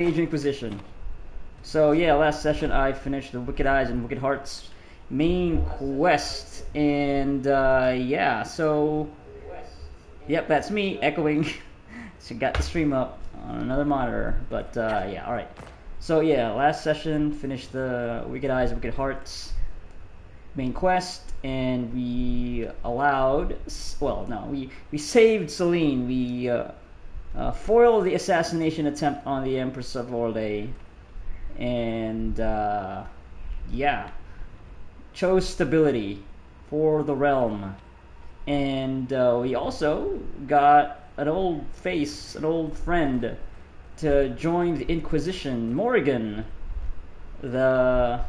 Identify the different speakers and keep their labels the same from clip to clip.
Speaker 1: Mage Inquisition. So yeah, last session I finished the Wicked Eyes and Wicked Hearts main quest, and yeah, so yep, that's me echoing. So got the stream up on another monitor, but yeah, all right. So yeah, last session finished the Wicked Eyes, Wicked Hearts main quest, and we allowed. Well, no, we saved Celine. We foiled the assassination attempt on the Empress of Orlais, and yeah, chose stability for the realm. And we also got an old face, an old friend, to join the Inquisition. Morrigan, the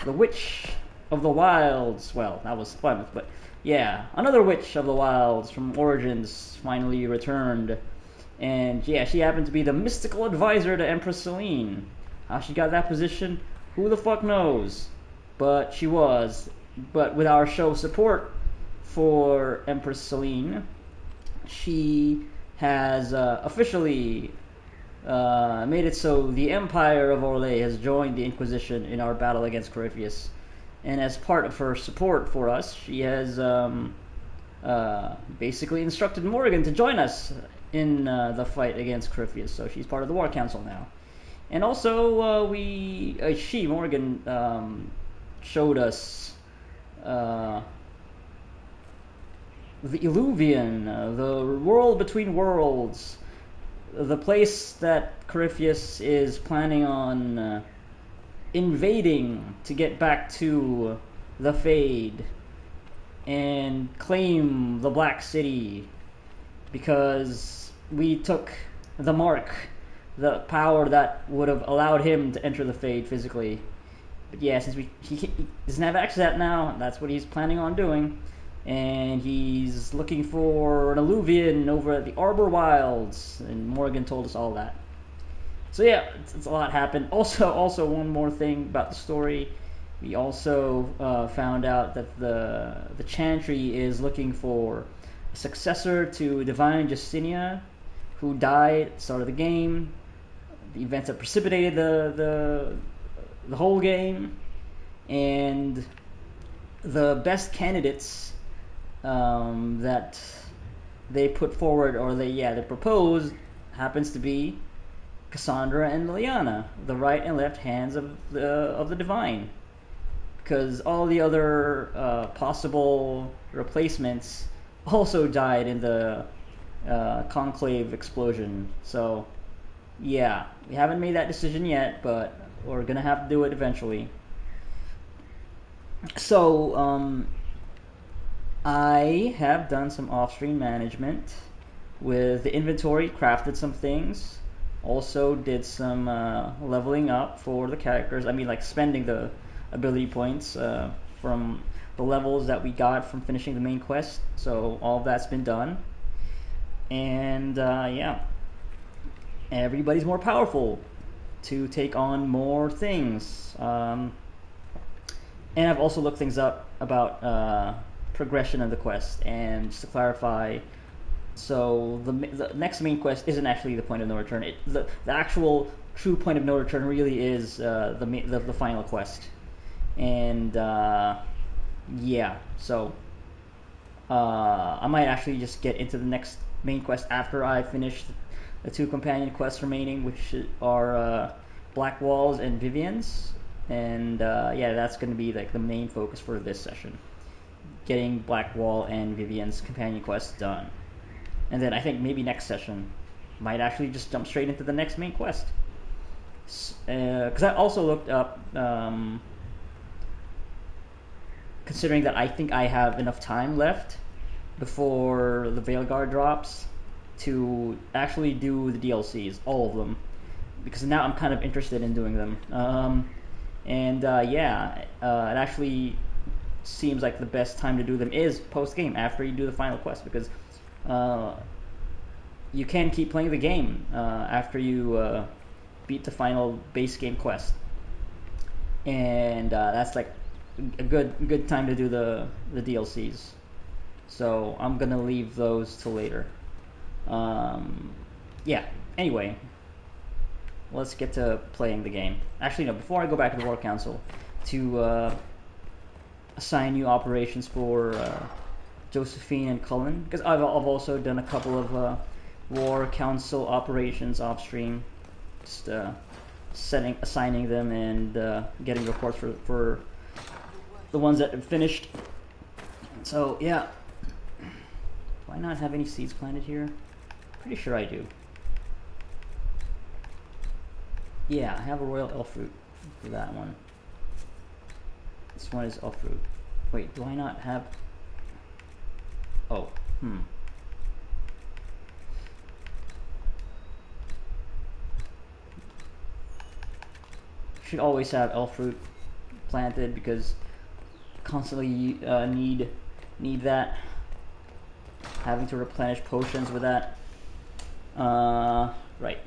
Speaker 1: witch of the wilds. Well, that was Plymouth, but yeah, another witch of the wilds from Origins finally returned. And yeah, she happened to be the mystical advisor to Empress Celine. How she got that position, who the fuck knows? But she was. But with our show support for Empress Celine, she has officially made it so the Empire of Orlais has joined the Inquisition in our battle against Corypheus. And as part of her support for us, she has basically instructed Morrigan to join us in the fight against Corypheus. So she's part of the War Council now. And also, Morrigan, showed us the Illuvian, the world between worlds, the place that Corypheus is planning on invading to get back to the Fade and claim the Black City, because we took the mark, the power that would have allowed him to enter the Fade physically. But yeah, since he doesn't have access to that now, that's what he's planning on doing. And he's looking for an Illuvian over at the Arbor Wilds, and Morgan told us all that. So yeah, it's a lot happened. Also one more thing about the story. We also found out that the Chantry is looking for a successor to Divine Justinia, who died at the start of the game. The events that precipitated the whole game, and the best candidates that they put forward, or they proposed, happens to be Cassandra and Liliana, the right and left hands of the Divine, because all the other possible replacements also died in the Conclave explosion. So yeah, we haven't made that decision yet, but we're gonna have to do it eventually. So I have done some off-screen management with the inventory, crafted some things, also did some leveling up for the characters. I mean, like spending the ability points from the levels that we got from finishing the main quest. So all of that's been done, and yeah, everybody's more powerful to take on more things. And I've also looked things up about progression of the quest. And just to clarify, so the next main quest isn't actually the point of no return. The actual true point of no return really is the final quest. And yeah, so I might actually just get into the next main quest after I finish the two companion quests remaining, which are Black Walls and Vivian's. And yeah, that's going to be like the main focus for this session, getting Black Wall and Vivian's companion quests done. And then I think maybe next session might actually just jump straight into the next main quest, because I also looked up, considering that I think I have enough time left before the Veilguard drops to actually do the DLCs, all of them, because now I'm kind of interested in doing them. And yeah, it actually seems like the best time to do them is post-game, after you do the final quest, because you can keep playing the game after you beat the final base game quest, and that's like a good time to do the DLCs. So I'm gonna leave those till later. Yeah. Anyway, let's get to playing the game. Actually, no, before I go back to the War Council to assign new operations for Josephine and Cullen, because I've also done a couple of War Council operations off stream, just assigning them and getting reports for the ones that have finished. So yeah, do I not have any seeds planted here? Pretty sure I do. Yeah, I have a royal elf fruit for that one. This one is elf fruit. Wait, do I not have... Oh, should always have elf fruit planted because constantly need that. Having to replenish potions with that. Right.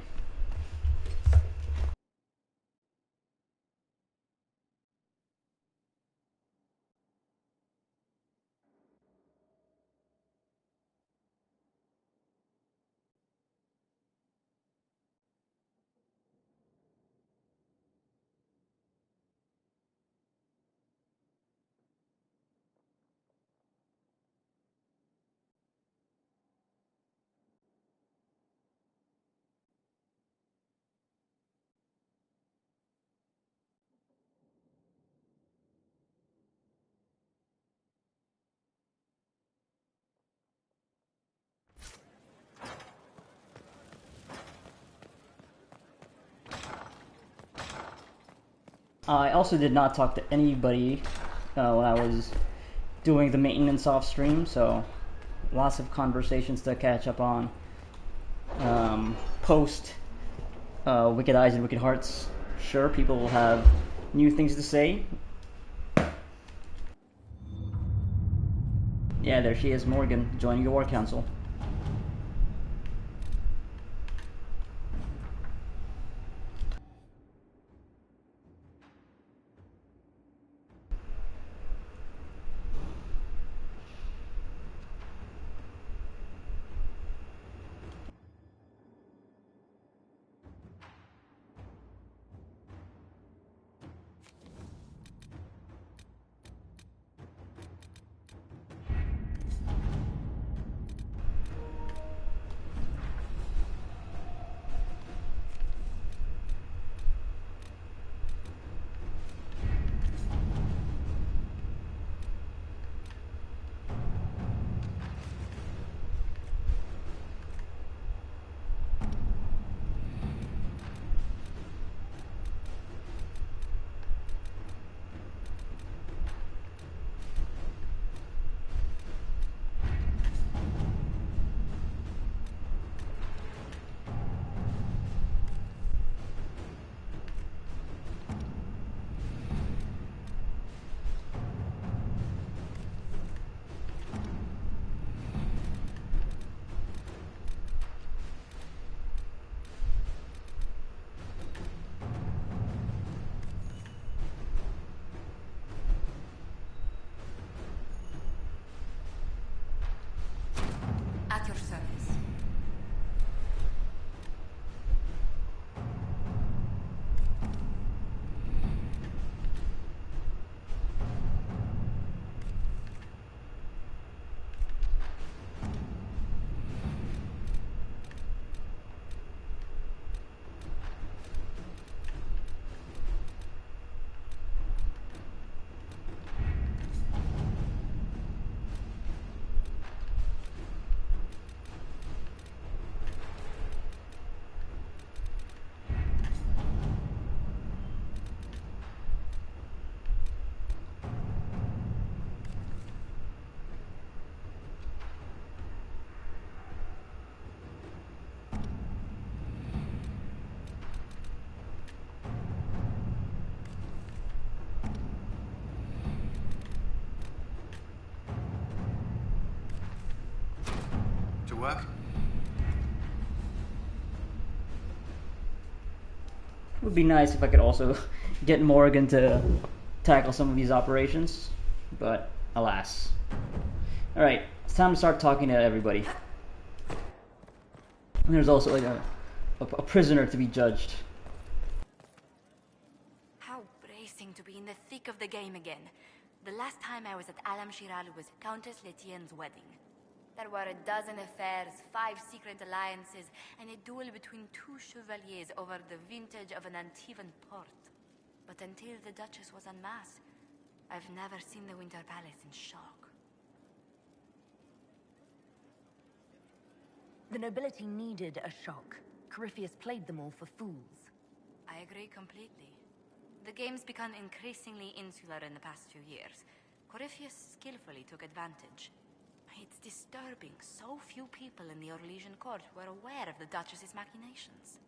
Speaker 1: I also did not talk to anybody when I was doing the maintenance off stream, so lots of conversations to catch up on post Wicked Eyes and Wicked Hearts. Sure, people will have new things to say. Yeah, there she is, Morgan, joining the War Council.
Speaker 2: At your service.
Speaker 3: To work?
Speaker 1: It would be nice if I could also get Morgan to tackle some of these operations, but alas. Alright, it's time to start talking to everybody. And there's also like a prisoner to be judged.
Speaker 2: exciting to be in the thick of the game again. The last time I was at Alam Shiral was Countess Letienne's wedding. There were a dozen affairs, 5 secret alliances, and a duel between 2 chevaliers over the vintage of an Antivan port. But until the Duchess was unmasked, I've never seen the Winter Palace in shock.
Speaker 4: The nobility needed a shock. Corypheus played them all for fools.
Speaker 2: I agree completely. The game's become increasingly insular in the past few years. Corypheus skillfully took advantage. It's disturbing so few people in the Orlesian court were aware of the Duchess's machinations.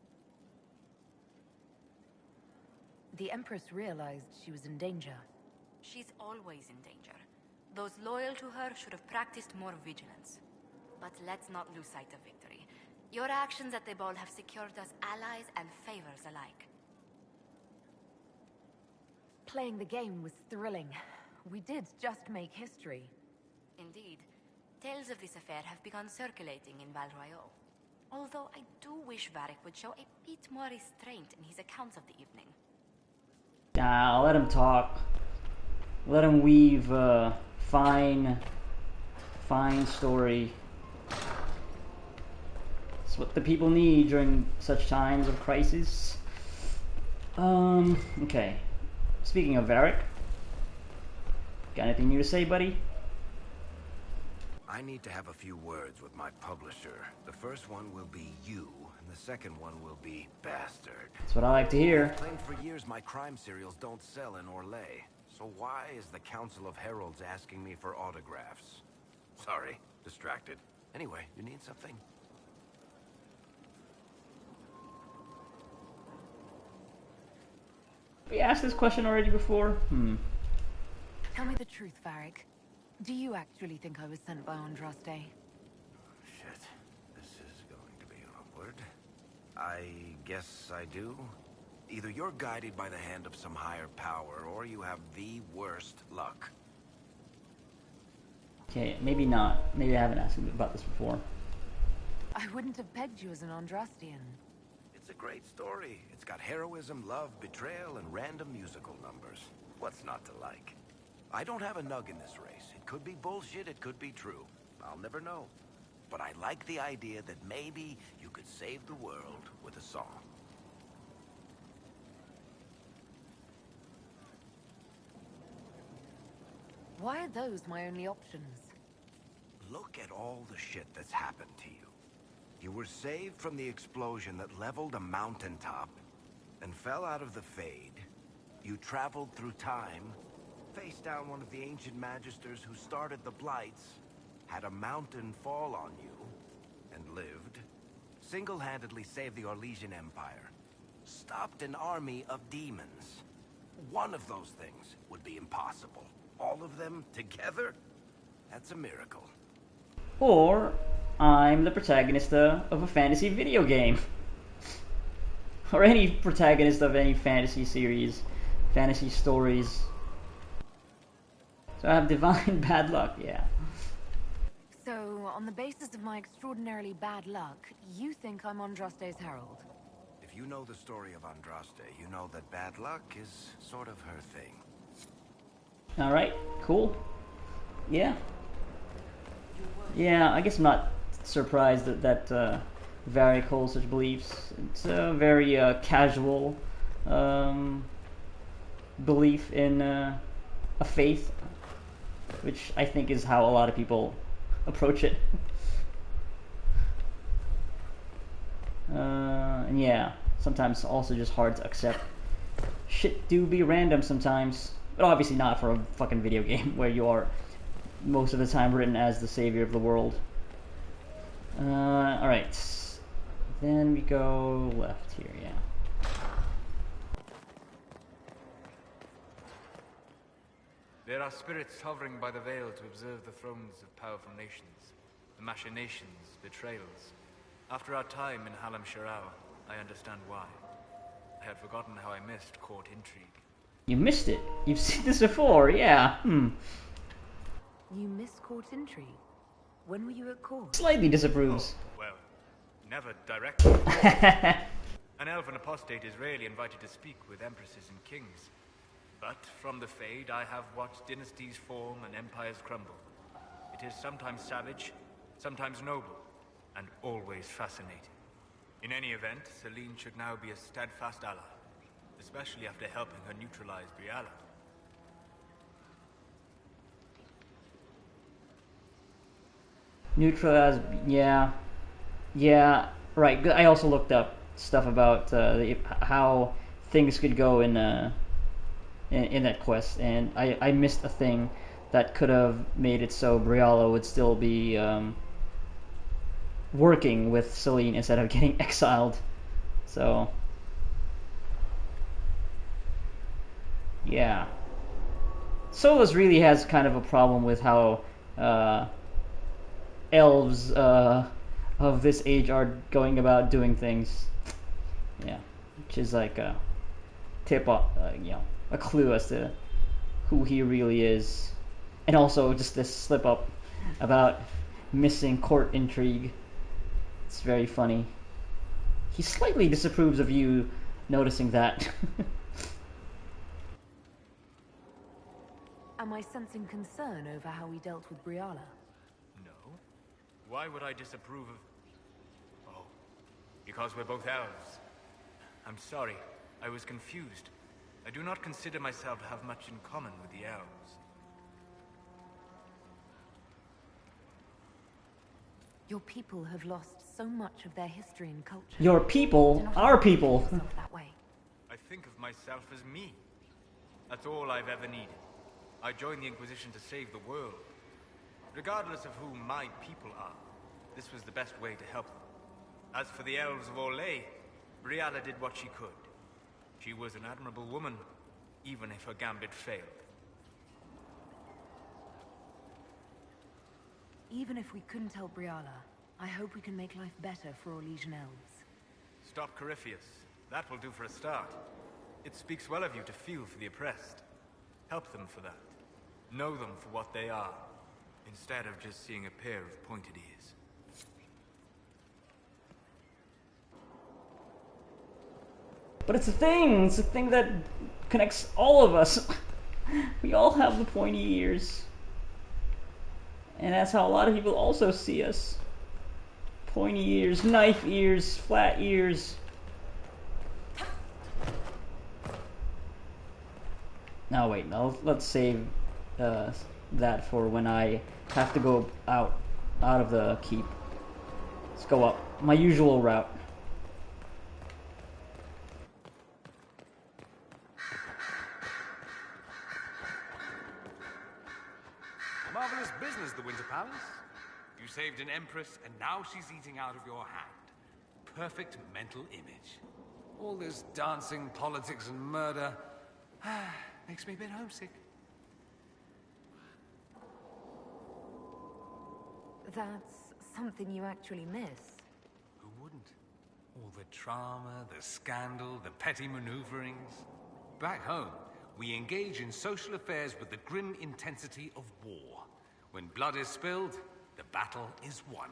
Speaker 4: The Empress realized she was in danger.
Speaker 2: She's always in danger. Those loyal to her should have practiced more vigilance. But let's not lose sight of victory. Your actions at the ball have secured us allies and favors alike.
Speaker 4: Playing the game was thrilling. We did just make history.
Speaker 2: Indeed. Tales of this affair have begun circulating in Val Royal. Although I do wish Varric would show a bit more restraint in his accounts of the evening.
Speaker 1: Nah, let him talk. Let him weave a fine story. It's what the people need during such times of crisis. Okay. Speaking of Varric, got anything new to say, buddy?
Speaker 5: I need to have a few words with my publisher. The first one will be you, and the second one will be bastard.
Speaker 1: That's what I like to hear.
Speaker 5: I've claimed for years my crime serials don't sell in Orlais. So why is the Council of Heralds asking me for autographs? Sorry, distracted. Anyway, you need something?
Speaker 1: We asked this question already before?
Speaker 4: Tell me the truth, Varric. Do you actually think I was sent by Andraste?
Speaker 5: Shit. This is going to be awkward. I guess I do. Either you're guided by the hand of some higher power, or you have the worst luck.
Speaker 1: Okay, maybe not. Maybe I haven't asked him about this before.
Speaker 4: I wouldn't have pegged you as an Andrastian.
Speaker 5: It's a great story. It's got heroism, love, betrayal, and random musical numbers. What's not to like? I don't have a nug in this race. It could be bullshit, it could be true. I'll never know. But I like the idea that maybe you could save the world with a song.
Speaker 4: Why are those my only options?
Speaker 5: Look at all the shit that's happened to you. You were saved from the explosion that leveled a mountaintop and fell out of the Fade. You traveled through time, faced down one of the ancient magisters who started the Blights, had a mountain fall on you, and lived. Single-handedly saved the Orlesian Empire. Stopped an army of demons. One of those things would be impossible. All of them together? That's a miracle.
Speaker 1: Or I'm the protagonist of a fantasy video game. Or any protagonist of any fantasy series, fantasy stories. So I have divine bad luck, yeah.
Speaker 4: So, on the basis of my extraordinarily bad luck, you think I'm Andraste's herald?
Speaker 5: If you know the story of Andraste, you know that bad luck is sort of her thing.
Speaker 1: Alright, cool. Yeah. Yeah, I guess I'm not surprised that Varric holds such beliefs. It's a very casual belief in a faith, which I think is how a lot of people approach it. And yeah, sometimes also just hard to accept. Shit do be random sometimes, but obviously not for a fucking video game where you are most of the time written as the savior of the world. Alright. Then we go left here, yeah.
Speaker 6: There are spirits hovering by the veil to observe the thrones of powerful nations, the machinations, betrayals. After our time in Halam Shirao, I understand why. I had forgotten how I missed court intrigue.
Speaker 1: You missed it. You've seen this before, yeah.
Speaker 4: You missed court intrigue? When were you at court?
Speaker 1: Slightly disapproves.
Speaker 6: Oh, well, never directly. An elven apostate is rarely invited to speak with empresses and kings. But from the Fade, I have watched dynasties form and empires crumble. It is sometimes savage, sometimes noble, and always fascinating. In any event, Celine should now be a steadfast ally, especially after helping her neutralize Briala.
Speaker 1: Neutralize, yeah. Yeah, right. I also looked up stuff about how things could go in that quest, and I missed a thing that could have made it so Briala would still be working with Celine instead of getting exiled. So, yeah. Solus really has kind of a problem with how elves of this age are going about doing things. Yeah, which is like a tip off, a clue as to who he really is, and also just this slip up about missing court intrigue. It's very funny. He slightly disapproves of you noticing that.
Speaker 4: Am I sensing concern over how we dealt with Briala?
Speaker 6: No. Why would I disapprove of... Oh, because we're both elves. I'm sorry, I was confused. I do not consider myself to have much in common with the elves.
Speaker 4: Your people have lost so much of their history and culture.
Speaker 1: Your people, our people.
Speaker 4: That way.
Speaker 6: I think of myself as me. That's all I've ever needed. I joined the Inquisition to save the world. Regardless of who my people are, this was the best way to help them. As for the elves of Orlais, Briala did what she could. She was an admirable woman, even if her gambit failed.
Speaker 4: Even if we couldn't help Briala, I hope we can make life better for Orlesian elves.
Speaker 6: Stop Corypheus. That will do for a start. It speaks well of you to feel for the oppressed. Help them for that. Know them for what they are, instead of just seeing a pair of pointed ears.
Speaker 1: But it's a thing. It's a thing that connects all of us. We all have the pointy ears. And that's how a lot of people also see us. Pointy ears, knife ears, flat ears. Now wait, let's save that for when I have to go out of the keep. Let's go up my usual route.
Speaker 7: Marvelous business, the Winter Palace. You saved an empress, and now she's eating out of your hand. Perfect mental image. All this dancing, politics, and murder makes me a bit homesick.
Speaker 4: That's something you actually miss.
Speaker 7: Who wouldn't? All the drama, the scandal, the petty maneuverings. Back home, we engage in social affairs with the grim intensity of war. When blood is spilled, the battle is won.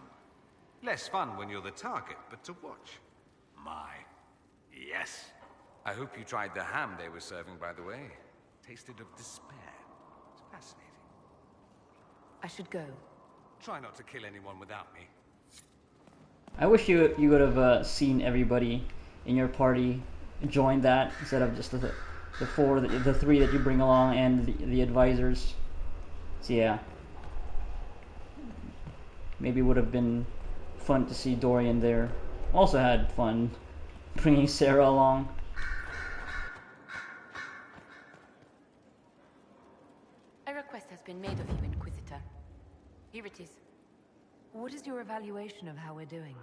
Speaker 7: Less fun when you're the target, but to watch. My, yes. I hope you tried the ham they were serving, by the way. Tasted of despair. It's fascinating.
Speaker 4: I should go.
Speaker 7: Try not to kill anyone without me.
Speaker 1: I wish you would have seen everybody in your party join that instead of just the three that you bring along and the advisors. So yeah, maybe it would have been fun to see Dorian there. Also had fun bringing Sarah along.
Speaker 2: A request has been made of you, Inquisitor. Here it is.
Speaker 4: What is your evaluation of how we're doing?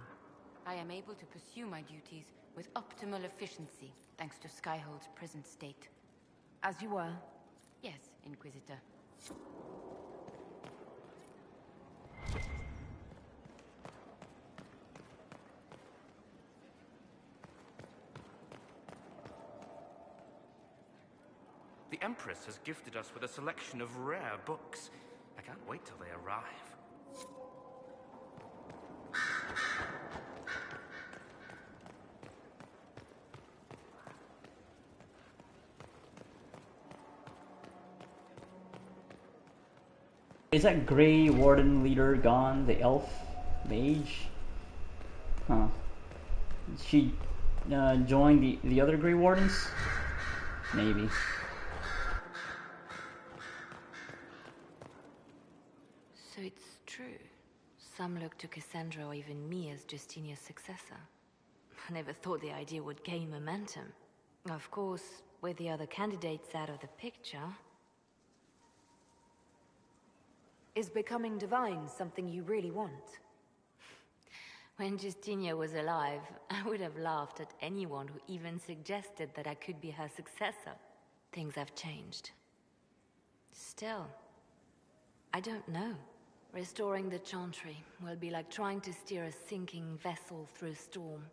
Speaker 2: I am able to pursue my duties with optimal efficiency, thanks to Skyhold's present state.
Speaker 4: As you were?
Speaker 2: Yes, Inquisitor.
Speaker 8: The Empress has gifted us with a selection of rare books. I can't wait till they arrive.
Speaker 1: Is that Grey Warden leader gone? The elf mage? Huh. Did she join the other Grey Wardens? Maybe.
Speaker 4: So it's true. Some look to Cassandra or even me as Justinia's successor. I never thought the idea would gain momentum. Of course, with the other candidates out of the picture... Is becoming divine something you really want? When Justinia was alive, I would have laughed at anyone who even suggested that I could be her successor. Things have changed. Still, I don't know. Restoring the Chantry will be like trying to steer a sinking vessel through a storm.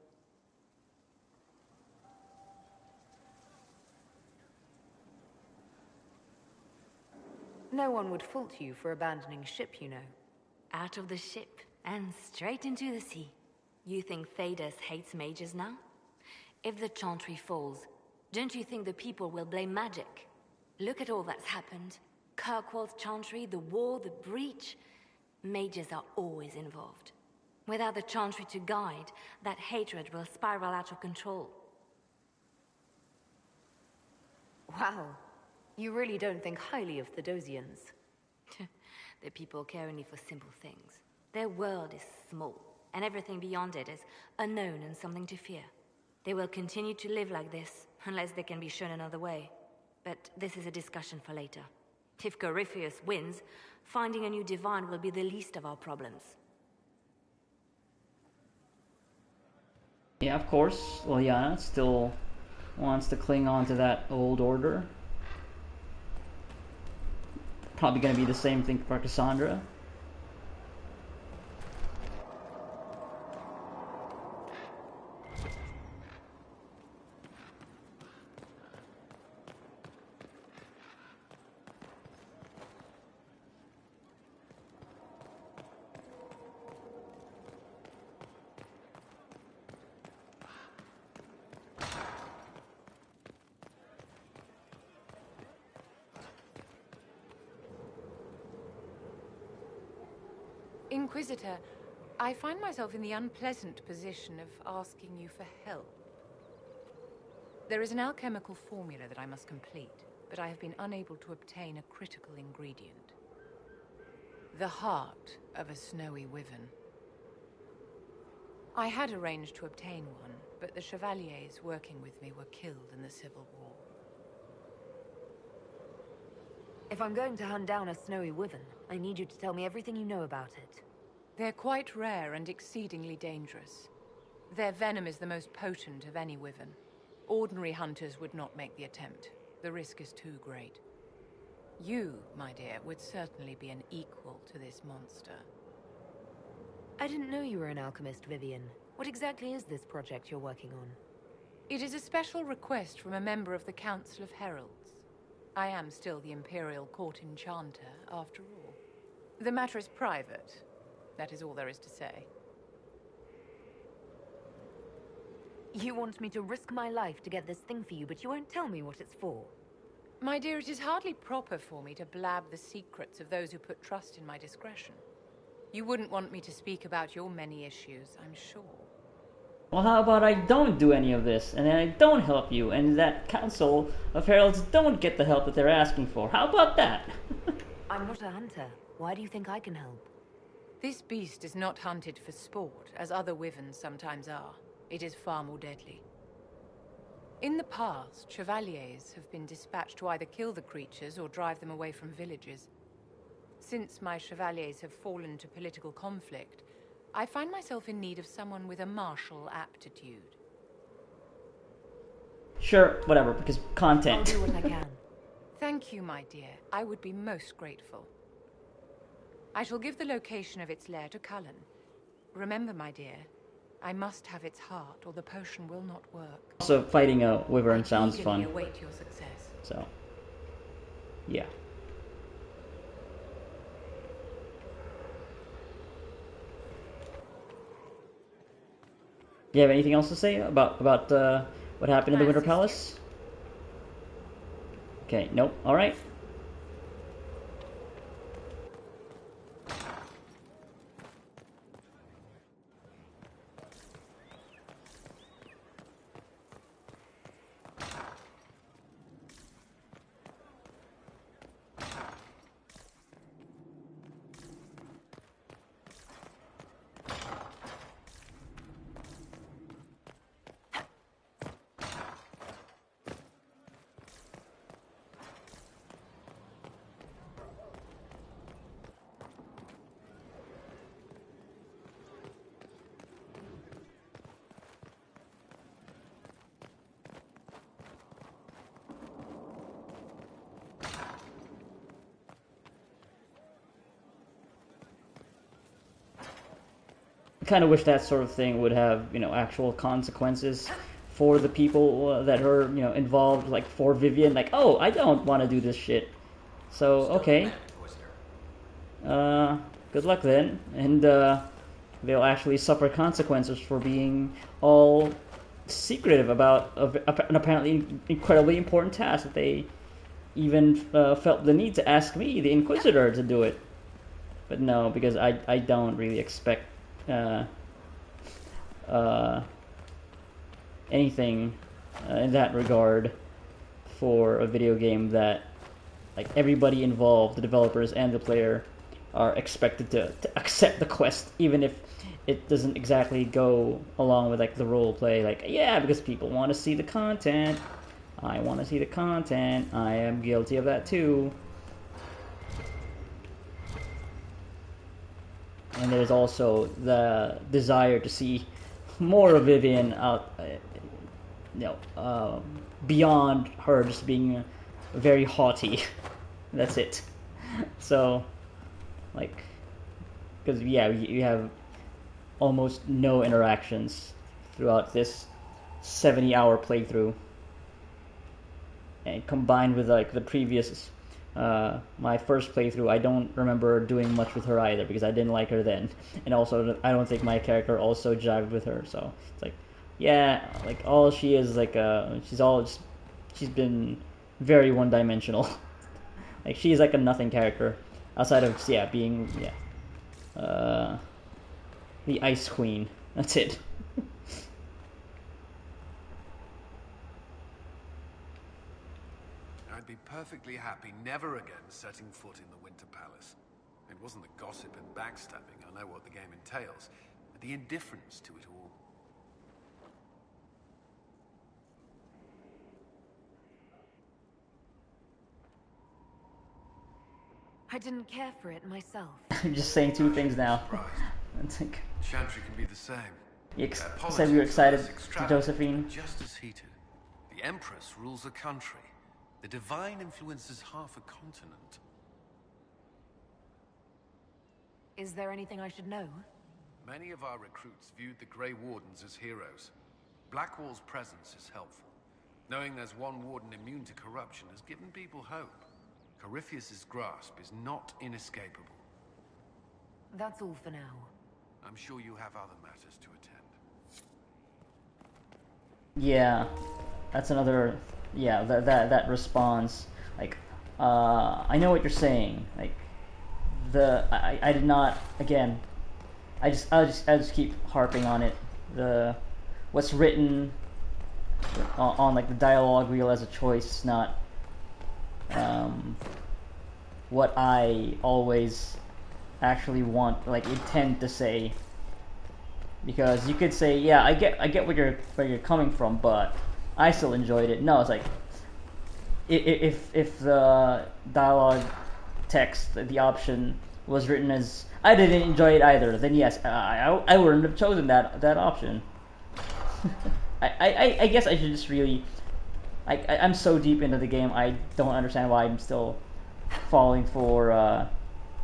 Speaker 4: No one would fault you for abandoning ship, you know. Out of the ship, and straight into the sea. You think Thedas hates mages now? If the Chantry falls, don't you think the people will blame magic? Look at all that's happened. Kirkwall's Chantry, the war, the breach. Mages are always involved. Without the Chantry to guide, that hatred will spiral out of control. Wow. You really don't think highly of Thedosians. The people care only for simple things. Their world is small, and everything beyond it is unknown and something to fear. They will continue to live like this, unless they can be shown another way. But this is a discussion for later. If Corypheus wins, finding a new divine will be the least of our problems.
Speaker 1: Yeah, of course. Liliana still wants to cling on to that old order. Probably going to be the same thing for Cassandra.
Speaker 9: Inquisitor, I find myself in the unpleasant position of asking you for help. There is an alchemical formula that I must complete, but I have been unable to obtain a critical ingredient. The heart of a snowy wyvern. I had arranged to obtain one, but the chevaliers working with me were killed in the Civil War.
Speaker 4: If I'm going to hunt down a snowy wyvern, I need you to tell me everything you know about it.
Speaker 9: They're quite rare and exceedingly dangerous. Their venom is the most potent of any wyvern. Ordinary hunters would not make the attempt. The risk is too great. You, my dear, would certainly be an equal to this monster.
Speaker 4: I didn't know you were an alchemist, Vivian. What exactly is this project you're working on?
Speaker 9: It is a special request from a member of the Council of Heralds. I am still the Imperial Court Enchanter, after all. The matter is private. That is all there is to say.
Speaker 4: You want me to risk my life to get this thing for you, but you won't tell me what it's for.
Speaker 9: My dear, it is hardly proper for me to blab the secrets of those who put trust in my discretion. You wouldn't want me to speak about your many issues, I'm sure.
Speaker 1: Well, how about I don't do any of this, and then I don't help you, and that Council of Heralds don't get the help that they're asking for? How about that?
Speaker 4: I'm not a hunter. Why do you think I can help?
Speaker 9: This beast is not hunted for sport, as other wyverns sometimes are. It is far more deadly. In the past, chevaliers have been dispatched to either kill the creatures or drive them away from villages. Since my chevaliers have fallen to political conflict, I find myself in need of someone with a martial aptitude.
Speaker 1: Sure, whatever, because content.
Speaker 4: I'll do what I can.
Speaker 9: Thank you, my dear. I would be most grateful. I shall give the location of its lair to Cullen. Remember, my dear, I must have its heart, or the potion will not work.
Speaker 1: Also, fighting a wyvern sounds fun.
Speaker 9: Await your success.
Speaker 1: So, yeah. Do you have anything else to say about what happened in the Winter Palace? Okay, nope. All right. kind of wish that sort of thing would have, you know, actual consequences for the people that are, you know, involved. Like for Vivian, like, oh, I don't want to do this shit. So okay. Good luck then, and they'll actually suffer consequences for being all secretive about an apparently incredibly important task that they even felt the need to ask me, the Inquisitor, to do it. But no, because I don't really expect anything in that regard for a video game that, like, everybody involved, the developers and the player, are expected to accept the quest, even if it doesn't exactly go along with, like, the role play. Like, yeah, because people want to see the content. I want to see the content. I am guilty of that too. And there's also the desire to see more of Vivian out, beyond her just being very haughty. That's it. So, like, because yeah, you have almost no interactions throughout this 70-hour playthrough, and combined with, like, the previous my first playthrough, I don't remember doing much with her either, because I didn't like her then, and also I don't think my character also jived with her. So it's like, yeah, like, all she is, like, she's been very one-dimensional. Like, she's like a nothing character outside of, yeah, being, the Ice Queen. That's it.
Speaker 10: I'd be perfectly happy never again setting foot in the Winter Palace. It wasn't the gossip and backstabbing, I know what the game entails, but the indifference to it all.
Speaker 4: I didn't care for it myself.
Speaker 1: I'm just saying two things now. It's like,
Speaker 10: Chantry can be the same.
Speaker 1: you said you were excited, Josephine.
Speaker 10: Just as heated. The Empress rules a country. The Divine influences half a continent.
Speaker 4: Is there anything I should know?
Speaker 10: Many of our recruits viewed the Grey Wardens as heroes. Blackwall's presence is helpful. Knowing there's one warden immune to corruption has given people hope. Corypheus's grasp is not inescapable.
Speaker 4: That's all for now.
Speaker 10: I'm sure you have other matters to attend.
Speaker 1: Yeah, that's another. Yeah, that response. Like, I know what you're saying. Like, I did not. Again, I just keep harping on it. What's written on like the dialogue wheel as a choice, not what I always actually want, like, intend to say. Because you could say, yeah, I get where you're coming from, but I still enjoyed it. No, it's like, if the dialogue text, the option was written as I didn't enjoy it either, then yes, I wouldn't have chosen that option. I guess I should just really, I'm so deep into the game, I don't understand why I'm still falling for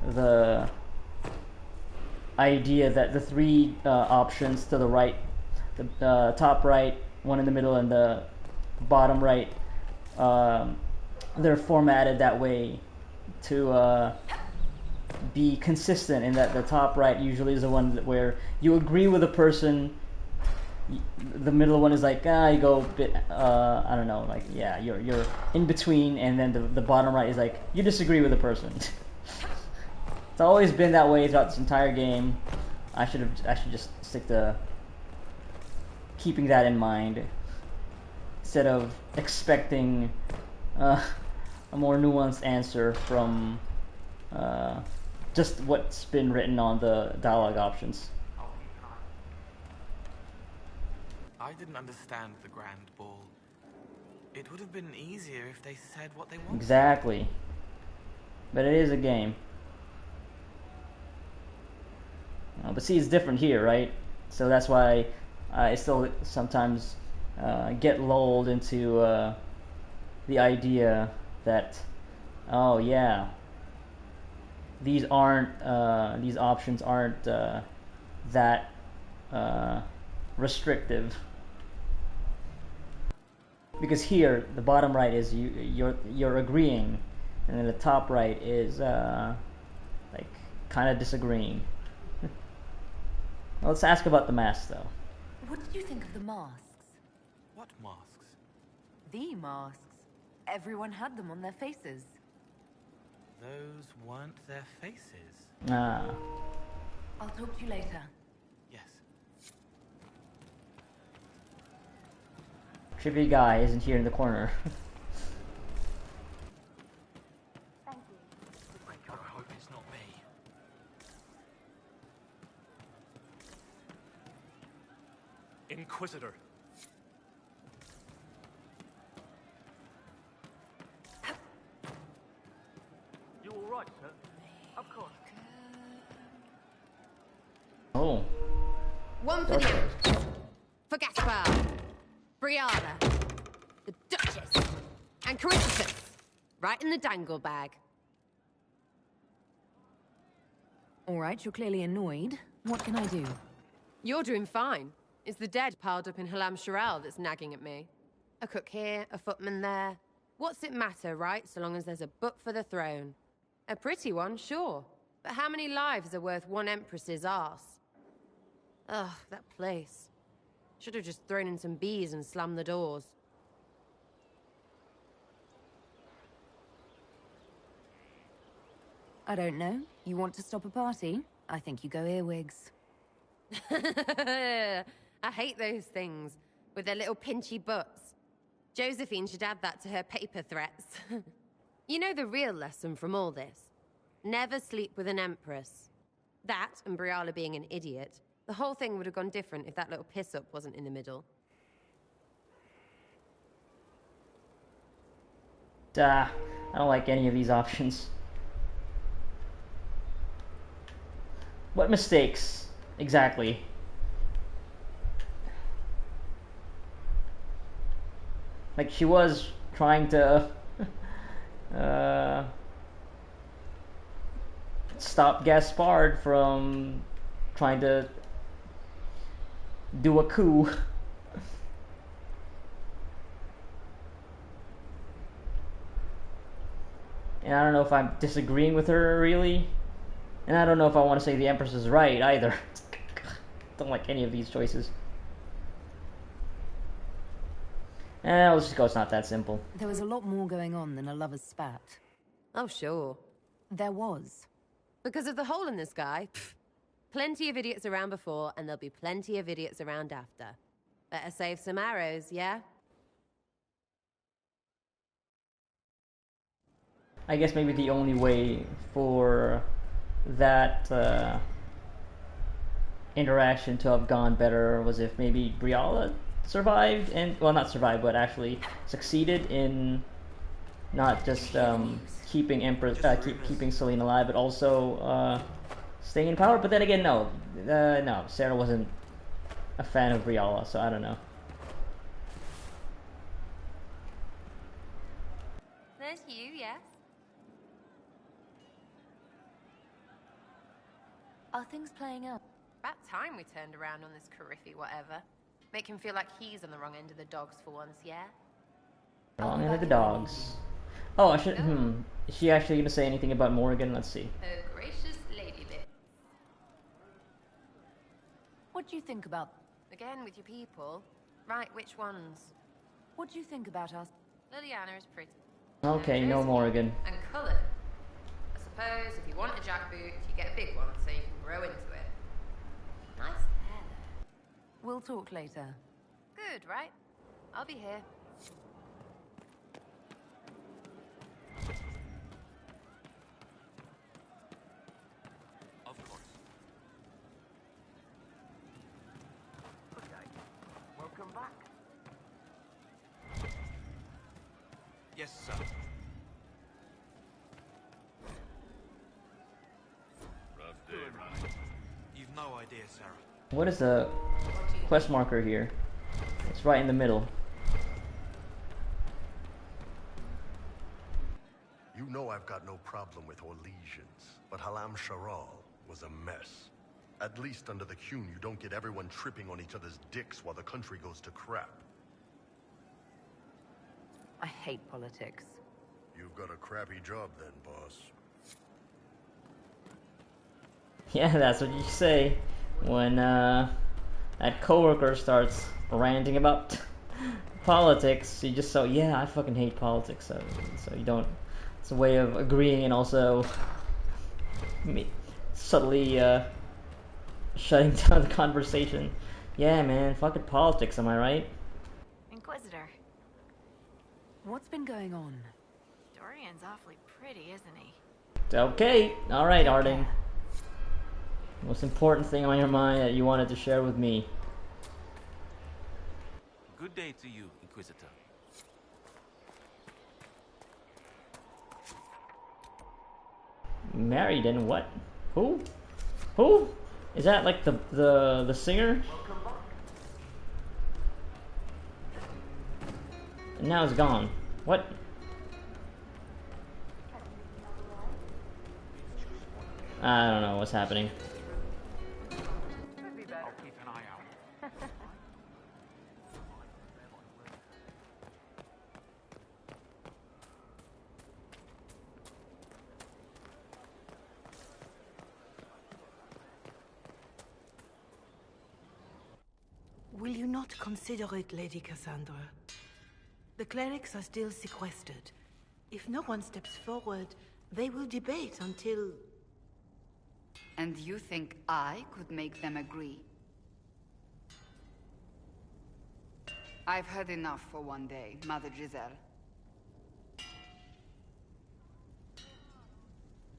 Speaker 1: the idea that the three options to the right, the top right, one in the middle, and the bottom right, they're formatted that way to be consistent, in that the top right usually is the one where you agree with a person. The middle one is like, you go a bit, I don't know, like, yeah, you're in between, and then the bottom right is like, you disagree with the person. It's always been that way throughout this entire game. I should just stick to keeping that in mind, instead of expecting a more nuanced answer from just what's been written on the dialogue options.
Speaker 11: I didn't understand the Grand Ball. It would have been easier if they said what they wanted.
Speaker 1: Exactly. But it is a game. But see, it's different here, right? So that's why I still sometimes get lulled into the idea that, oh yeah, these options aren't that restrictive. Because here, the bottom right is you're agreeing, and then the top right is like kind of disagreeing. Well, let's ask about the masks, though.
Speaker 2: What did you think of the masks?
Speaker 11: What masks?
Speaker 2: The masks. Everyone had them on their faces.
Speaker 11: Those weren't their faces.
Speaker 1: Ah.
Speaker 2: I'll talk to you later.
Speaker 11: Yes.
Speaker 1: Trippy guy isn't here in the corner.
Speaker 11: I hope it's not me. Inquisitor. You all right, sir? Of course.
Speaker 1: Oh.
Speaker 12: One for you. For Gaspar. Brianna. The Duchess. And Christopher. Right in the dangle bag.
Speaker 2: All right, you're clearly annoyed. What can I do?
Speaker 12: You're doing fine. It's the dead piled up in Halam Sharal that's nagging at me. A cook here, a footman there. What's it matter, right? So long as there's a butt for the throne. A pretty one, sure. But how many lives are worth one empress's arse? Ugh, that place. Should have just thrown in some bees and slammed the doors.
Speaker 2: I don't know. You want to stop a party? I think you go earwigs.
Speaker 12: I hate those things, with their little pinchy butts. Josephine should add that to her paper threats. You know the real lesson from all this? Never sleep with an empress. That, and Briala being an idiot. The whole thing would have gone different if that little piss-up wasn't in the middle.
Speaker 1: I don't like any of these options. What mistakes, exactly? Like, she was trying to stop Gaspard from trying to do a coup. And I don't know if I'm disagreeing with her, really. And I don't know if I want to say the Empress is right, either. Don't like any of these choices. Let's just go, it's not that simple.
Speaker 2: There was a lot more going on than a lover's spat.
Speaker 12: Oh, sure.
Speaker 2: There was.
Speaker 12: Because of the hole in the sky, plenty of idiots around before, and there'll be plenty of idiots around after. Better save some arrows, yeah?
Speaker 1: I guess maybe the only way for that interaction to have gone better was if maybe Briala survived, and well, not survived, but actually succeeded in not just keeping Empress, keeping Celine alive, but also staying in power. But then again, no, Sarah wasn't a fan of Briala, so I don't know.
Speaker 4: There's you, yes?
Speaker 2: Are things playing out?
Speaker 12: About time we turned around on this Carriffy whatever. Make him feel like he's on the wrong end of the dogs for once, yeah?
Speaker 1: Wrong end of the dogs. Oh, I should. Is she actually gonna say anything about Morrigan? Let's see.
Speaker 12: Her gracious lady bit.
Speaker 2: What do you think about...
Speaker 12: Again with your people. Right, which ones?
Speaker 2: What do you think about us?
Speaker 12: Liliana is pretty.
Speaker 1: Okay, no Morrigan.
Speaker 12: And coloured. I suppose if you want a jackboot, you get a big one so you can grow into it. Nice hair.
Speaker 2: We'll talk later.
Speaker 12: Good, right? I'll be here.
Speaker 11: Of course.
Speaker 5: Okay. Welcome back.
Speaker 11: Yes, sir. You've no idea, Sarah.
Speaker 1: What is the quest marker here? It's right in the middle.
Speaker 13: You know I've got no problem with Orlesians, but Halam Sharal was a mess. At least under the Qun, you don't get everyone tripping on each other's dicks while the country goes to crap.
Speaker 4: I hate politics.
Speaker 13: You've got a crappy job then, boss.
Speaker 1: Yeah, that's what you say when that coworker starts ranting about politics. You just so, yeah, I fucking hate politics. So you don't. It's a way of agreeing and also subtly shutting down the conversation. Yeah, man, fucking politics. Am I right?
Speaker 2: Inquisitor.
Speaker 4: What's been going on?
Speaker 2: Dorian's awfully pretty, isn't he?
Speaker 1: Okay, all right, Harding. Most important thing on your mind that you wanted to share with me.
Speaker 14: Good day to you, Inquisitor.
Speaker 1: Married and what? Who? Who? Is that like the singer? And now it's gone. What? I don't know what's happening.
Speaker 11: I'll keep an eye out.
Speaker 15: Will you not consider it, Lady Cassandra? The clerics are still sequestered. If no one steps forward, they will debate until...
Speaker 2: And you think I could make them agree? I've heard enough for one day, Mother Giselle.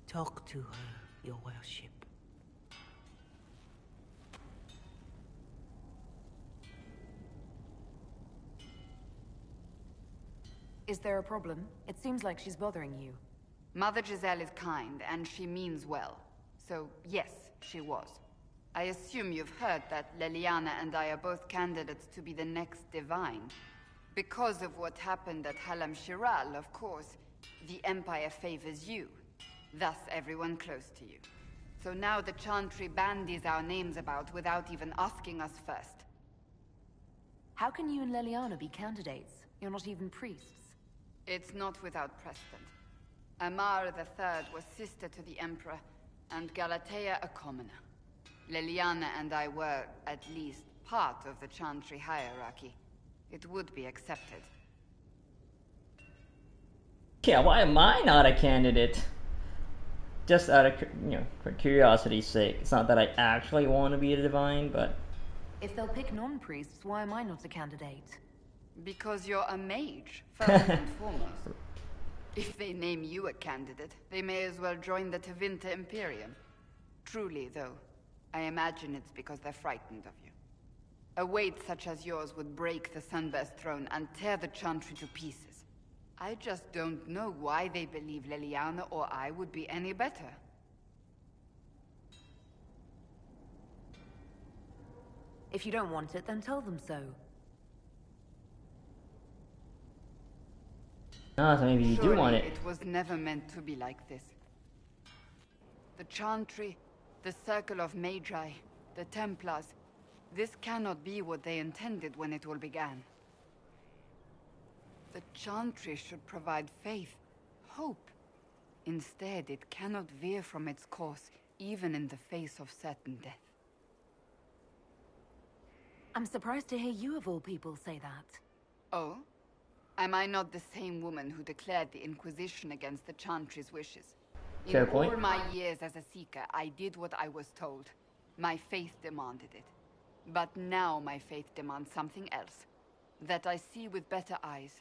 Speaker 15: Talk to her, your worship.
Speaker 4: Is there a problem? It seems like she's bothering you.
Speaker 2: Mother Giselle is kind, and she means well. So, yes, she was. I assume you've heard that Leliana and I are both candidates to be the next divine. Because of what happened at Halam Shiral, of course, the Empire favors you. Thus, everyone close to you. So now the Chantry bandies our names about without even asking us first.
Speaker 4: How can you and Leliana be candidates? You're not even priests.
Speaker 2: It's not without precedent. Amar III was sister to the Emperor, and Galatea a commoner. Leliana and I were, at least, part of the Chantry hierarchy. It would be accepted.
Speaker 1: Yeah, why am I not a candidate? Just out of, for curiosity's sake. It's not that I actually want to be a divine, but...
Speaker 4: If they'll pick non-priests, why am I not a candidate?
Speaker 2: Because you're a mage, first and foremost. If they name you a candidate, they may as well join the Tevinter Imperium. Truly, though, I imagine it's because they're frightened of you. A weight such as yours would break the Sunburst throne and tear the Chantry to pieces. I just don't know why they believe Leliana or I would be any better.
Speaker 4: If you don't want it, then tell them so.
Speaker 1: Ah, so maybe you do want it.
Speaker 2: It was never meant to be like this. The Chantry, the Circle of Magi, the Templars, this cannot be what they intended when it all began. The Chantry should provide faith, hope. Instead, it cannot veer from its course, even in the face of certain death.
Speaker 4: I'm surprised to hear you of all people say that.
Speaker 2: Oh? Am I not the same woman who declared the Inquisition against the Chantry's wishes?
Speaker 1: Fair point.
Speaker 2: In all my years as a Seeker, I did what I was told. My faith demanded it. But now my faith demands something else. That I see with better eyes.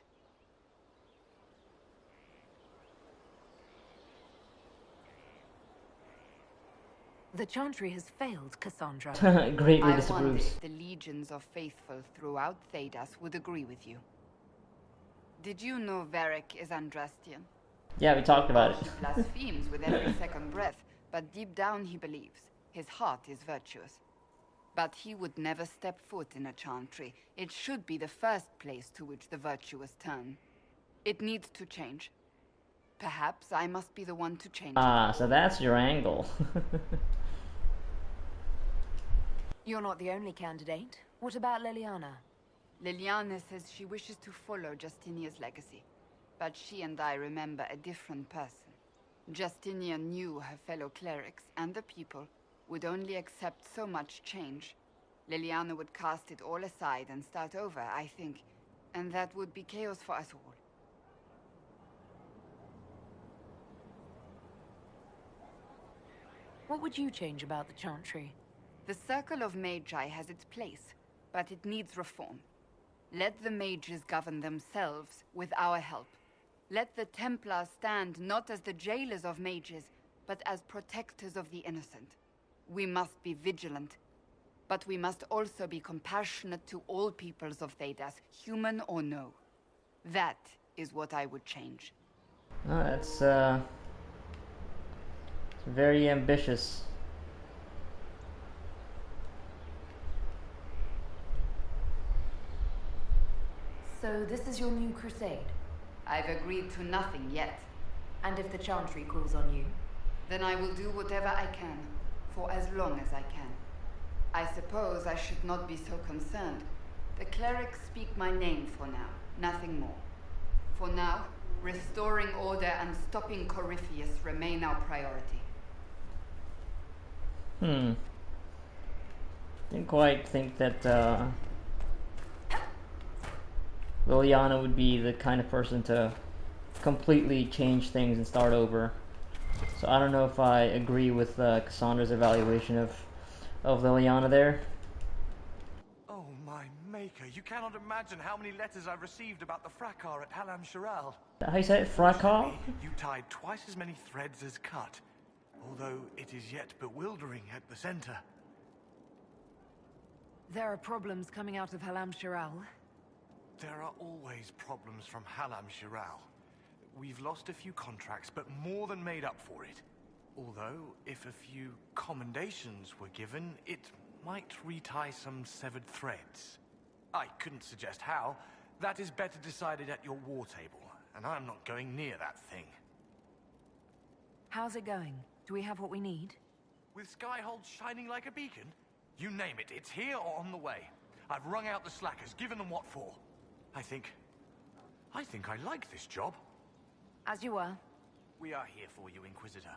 Speaker 4: The Chantry has failed, Cassandra.
Speaker 1: Greatly
Speaker 2: I
Speaker 1: disapproves.
Speaker 2: wondered if the legions of faithful throughout Thedas would agree with you. Did you know Varric is Andrastian?
Speaker 1: Yeah, we talked about it.
Speaker 2: He blasphemes with every second breath, but deep down he believes. His heart is virtuous. But he would never step foot in a Chantry. It should be the first place to which the virtuous turn. It needs to change. Perhaps I must be the one to change it.
Speaker 1: Ah, so that's your angle.
Speaker 4: You're not the only candidate. What about Liliana?
Speaker 16: Liliana says she wishes to follow Justinia's legacy. But she and I remember a different person. Justinia knew her fellow clerics and the people would only accept so much change. Liliana would cast it all aside and start over, I think. And that would be chaos for us all.
Speaker 4: What would you change about the Chantry?
Speaker 16: The Circle of Magi has its place, but it needs reform. Let the mages govern themselves with our help. Let the Templars stand not as the jailers of mages, but as protectors of the innocent. We must be vigilant, but we must also be compassionate to all peoples of Thedas, human or no. That is what I would change.
Speaker 1: That's very ambitious.
Speaker 4: So this is your new crusade?
Speaker 16: I've agreed to nothing yet.
Speaker 4: And if the Chantry calls on you?
Speaker 16: Then I will do whatever I can, for as long as I can. I suppose I should not be so concerned. The clerics speak my name for now, nothing more. For now, restoring order and stopping Corypheus remain our priority.
Speaker 1: Didn't quite think that Liliana would be the kind of person to completely change things and start over. So I don't know if I agree with Cassandra's evaluation of Liliana there.
Speaker 17: Oh my maker, you cannot imagine how many letters I've received about the fracas at Halam Shiral.
Speaker 1: Is that how you say it? Fracas?
Speaker 17: You tied twice as many threads as cut, although it is yet bewildering at the center.
Speaker 4: There are problems coming out of Halam Shiral.
Speaker 17: There are always problems from Halam Shiral. We've lost a few contracts, but more than made up for it. Although, if a few commendations were given, it might retie some severed threads. I couldn't suggest how. That is better decided at your war table, and I'm not going near that thing.
Speaker 4: How's it going? Do we have what we need?
Speaker 17: With Skyhold shining like a beacon? You name it, it's here or on the way. I've wrung out the slackers, given them what for. I think I like this job.
Speaker 4: As you were.
Speaker 17: We are here for you, Inquisitor.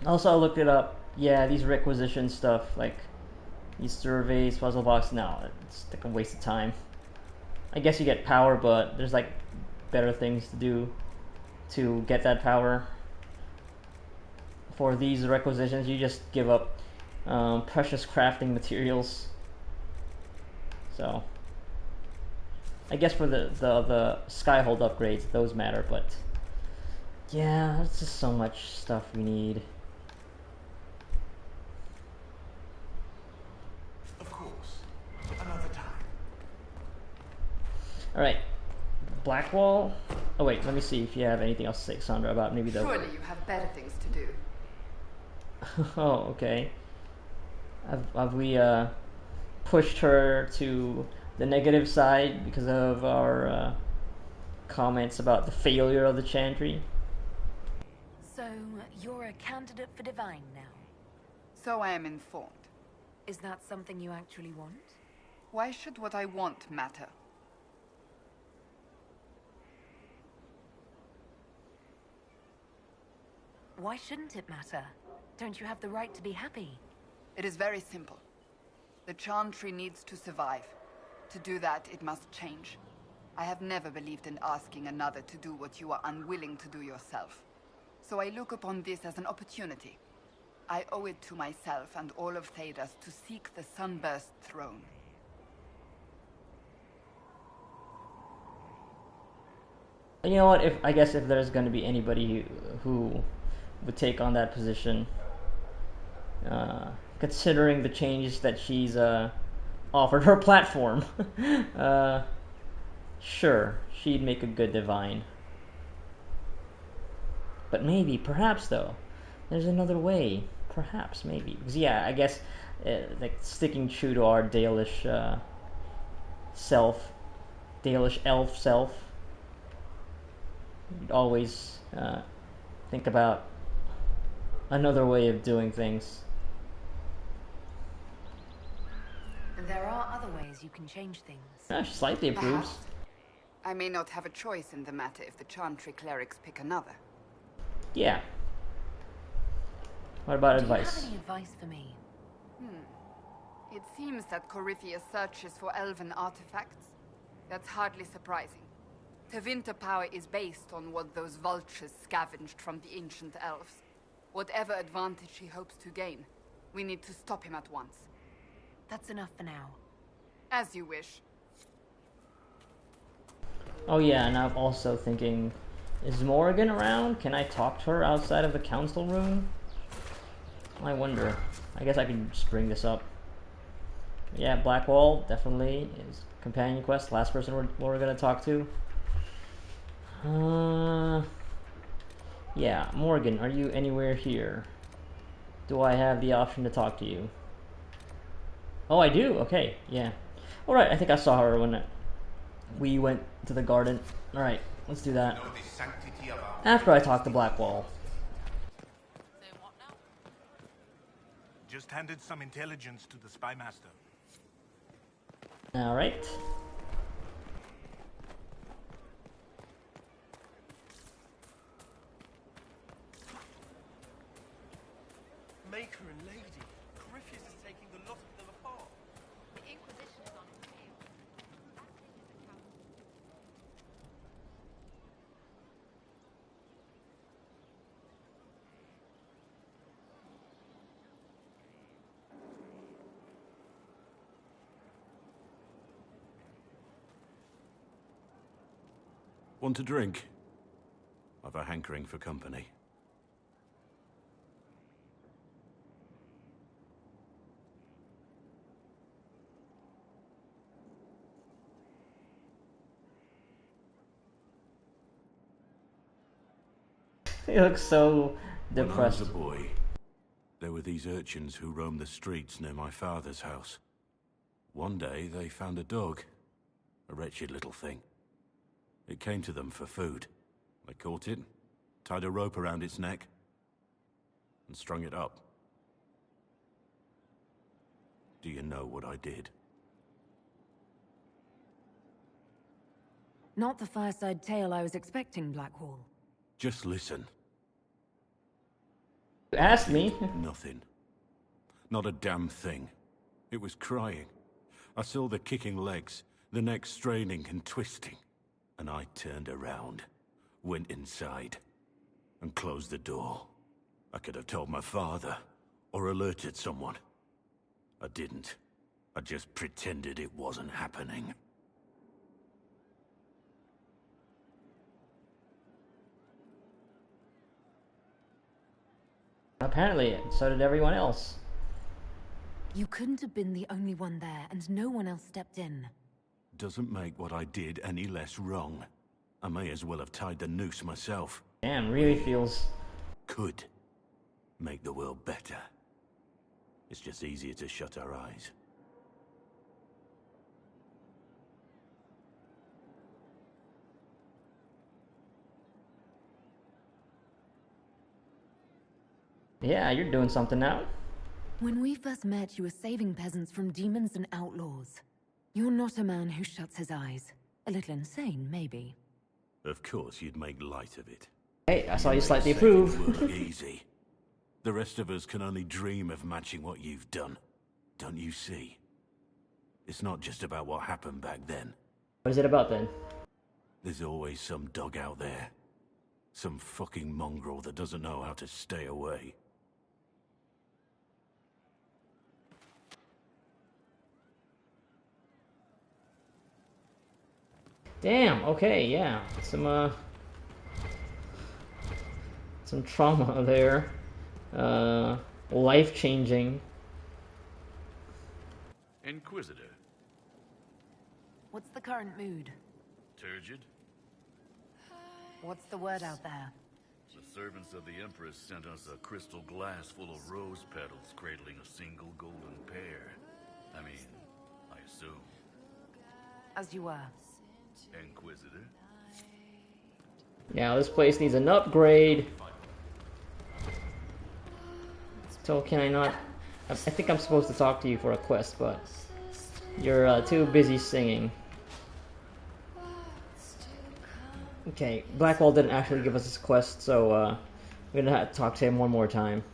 Speaker 1: Also, I looked it up. Yeah, these requisition stuff, like these surveys, puzzle box, no, it's like a waste of time. I guess you get power, but there's like better things to do to get that power. For these requisitions, you just give up precious crafting materials. So, I guess for the Skyhold upgrades, those matter, but yeah, it's just so much stuff we need.
Speaker 17: Of course. Another time.
Speaker 1: Alright. Blackwall? Oh wait, let me see if you have anything else to say, Sandra, about maybe the...
Speaker 16: Surely you have better things to do.
Speaker 1: Oh, okay. Have we pushed her to the negative side because of our comments about the failure of the Chantry?
Speaker 4: So, you're a candidate for Divine now?
Speaker 16: So I am informed.
Speaker 4: Is that something you actually want?
Speaker 16: Why should what I want matter?
Speaker 4: Why shouldn't it matter? Don't you have the right to be happy?
Speaker 16: It is very simple. The Chantry needs to survive. To do that, it must change. I have never believed in asking another to do what you are unwilling to do yourself. So I look upon this as an opportunity. I owe it to myself and all of Thedas to seek the Sunburst throne.
Speaker 1: You know what? I guess if there's going to be anybody who would take on that position, considering the changes that she's offered her platform, sure, she'd make a good Divine. But maybe, perhaps though, there's another way. Perhaps, maybe. Because yeah, I guess like sticking true to our Dalish self, Dalish elf self, we'd always think about another way of doing things.
Speaker 4: And there are other ways you can change things.
Speaker 1: Yeah, she slightly approves.
Speaker 16: Perhaps. I may not have a choice in the matter if the Chantry clerics pick another.
Speaker 1: Yeah. What about
Speaker 4: Do
Speaker 1: advice?
Speaker 4: you have any advice for me?
Speaker 16: It seems that Corypheus searches for elven artifacts. That's hardly surprising. Tevinter power is based on what those vultures scavenged from the ancient elves. Whatever advantage he hopes to gain, we need to stop him at once.
Speaker 4: That's enough for now.
Speaker 16: As you wish.
Speaker 1: Oh yeah, and I'm also thinking, is Morrigan around? Can I talk to her outside of the council room? I wonder. I guess I can just bring this up. Yeah, Blackwall definitely is companion quest. Last person we're gonna talk to. Yeah, Morgan, are you anywhere here? Do I have the option to talk to you? Oh, I do. Okay, yeah. All right, I think I saw her when we went to the garden. All right, let's do that. After I talk to Blackwall.
Speaker 18: Just handed some intelligence to the spy master.
Speaker 1: All right.
Speaker 19: Maker and Lady, Corypheus is taking the lot of them apart.
Speaker 2: The Inquisition is on its tail.
Speaker 20: Want a drink? I've a hankering for company.
Speaker 1: He looks so
Speaker 20: When I
Speaker 1: depressed.
Speaker 20: was a boy, there were these urchins who roamed the streets near my father's house. One day, they found a dog. A wretched little thing. It came to them for food. They caught it, tied a rope around its neck, and strung it up. Do you know what I did?
Speaker 4: Not the fireside tale I was expecting, Blackwall.
Speaker 20: Just listen.
Speaker 1: You asked me.
Speaker 20: Nothing. Not a damn thing. It was crying. I saw the kicking legs, the neck straining and twisting. And I turned around, went inside, and closed the door. I could have told my father, or alerted someone. I didn't. I just pretended it wasn't happening.
Speaker 1: Apparently, so did everyone else.
Speaker 4: You couldn't have been the only one there, and no one else stepped in.
Speaker 20: Doesn't make what I did any less wrong. I may as well have tied the noose myself.
Speaker 1: Damn, really feels...
Speaker 20: Could make the world better. It's just easier to shut our eyes.
Speaker 1: Yeah, you're doing something now.
Speaker 4: When we first met, you were saving peasants from demons and outlaws. You're not a man who shuts his eyes. A little insane, maybe.
Speaker 20: Of course, you'd make light of it.
Speaker 1: Hey, I saw you
Speaker 20: make
Speaker 1: slightly
Speaker 20: saving
Speaker 1: approve.
Speaker 20: work easy. The rest of us can only dream of matching what you've done. Don't you see? It's not just about what happened back then.
Speaker 1: What is it about then?
Speaker 20: There's always some dog out there. Some fucking mongrel that doesn't know how to stay away.
Speaker 1: Damn, okay, yeah. Some trauma there. Life-changing.
Speaker 21: Inquisitor.
Speaker 4: What's the current mood?
Speaker 21: Turgid.
Speaker 4: What's the word out there?
Speaker 21: The servants of the Empress sent us a crystal glass full of rose petals cradling a single golden pair. I mean, I assume.
Speaker 4: As you were.
Speaker 21: Inquisitor.
Speaker 1: Yeah, this place needs an upgrade. So can I not... I think I'm supposed to talk to you for a quest, but you're too busy singing. Okay, Blackwall didn't actually give us this quest, so we're gonna have to talk to him one more time.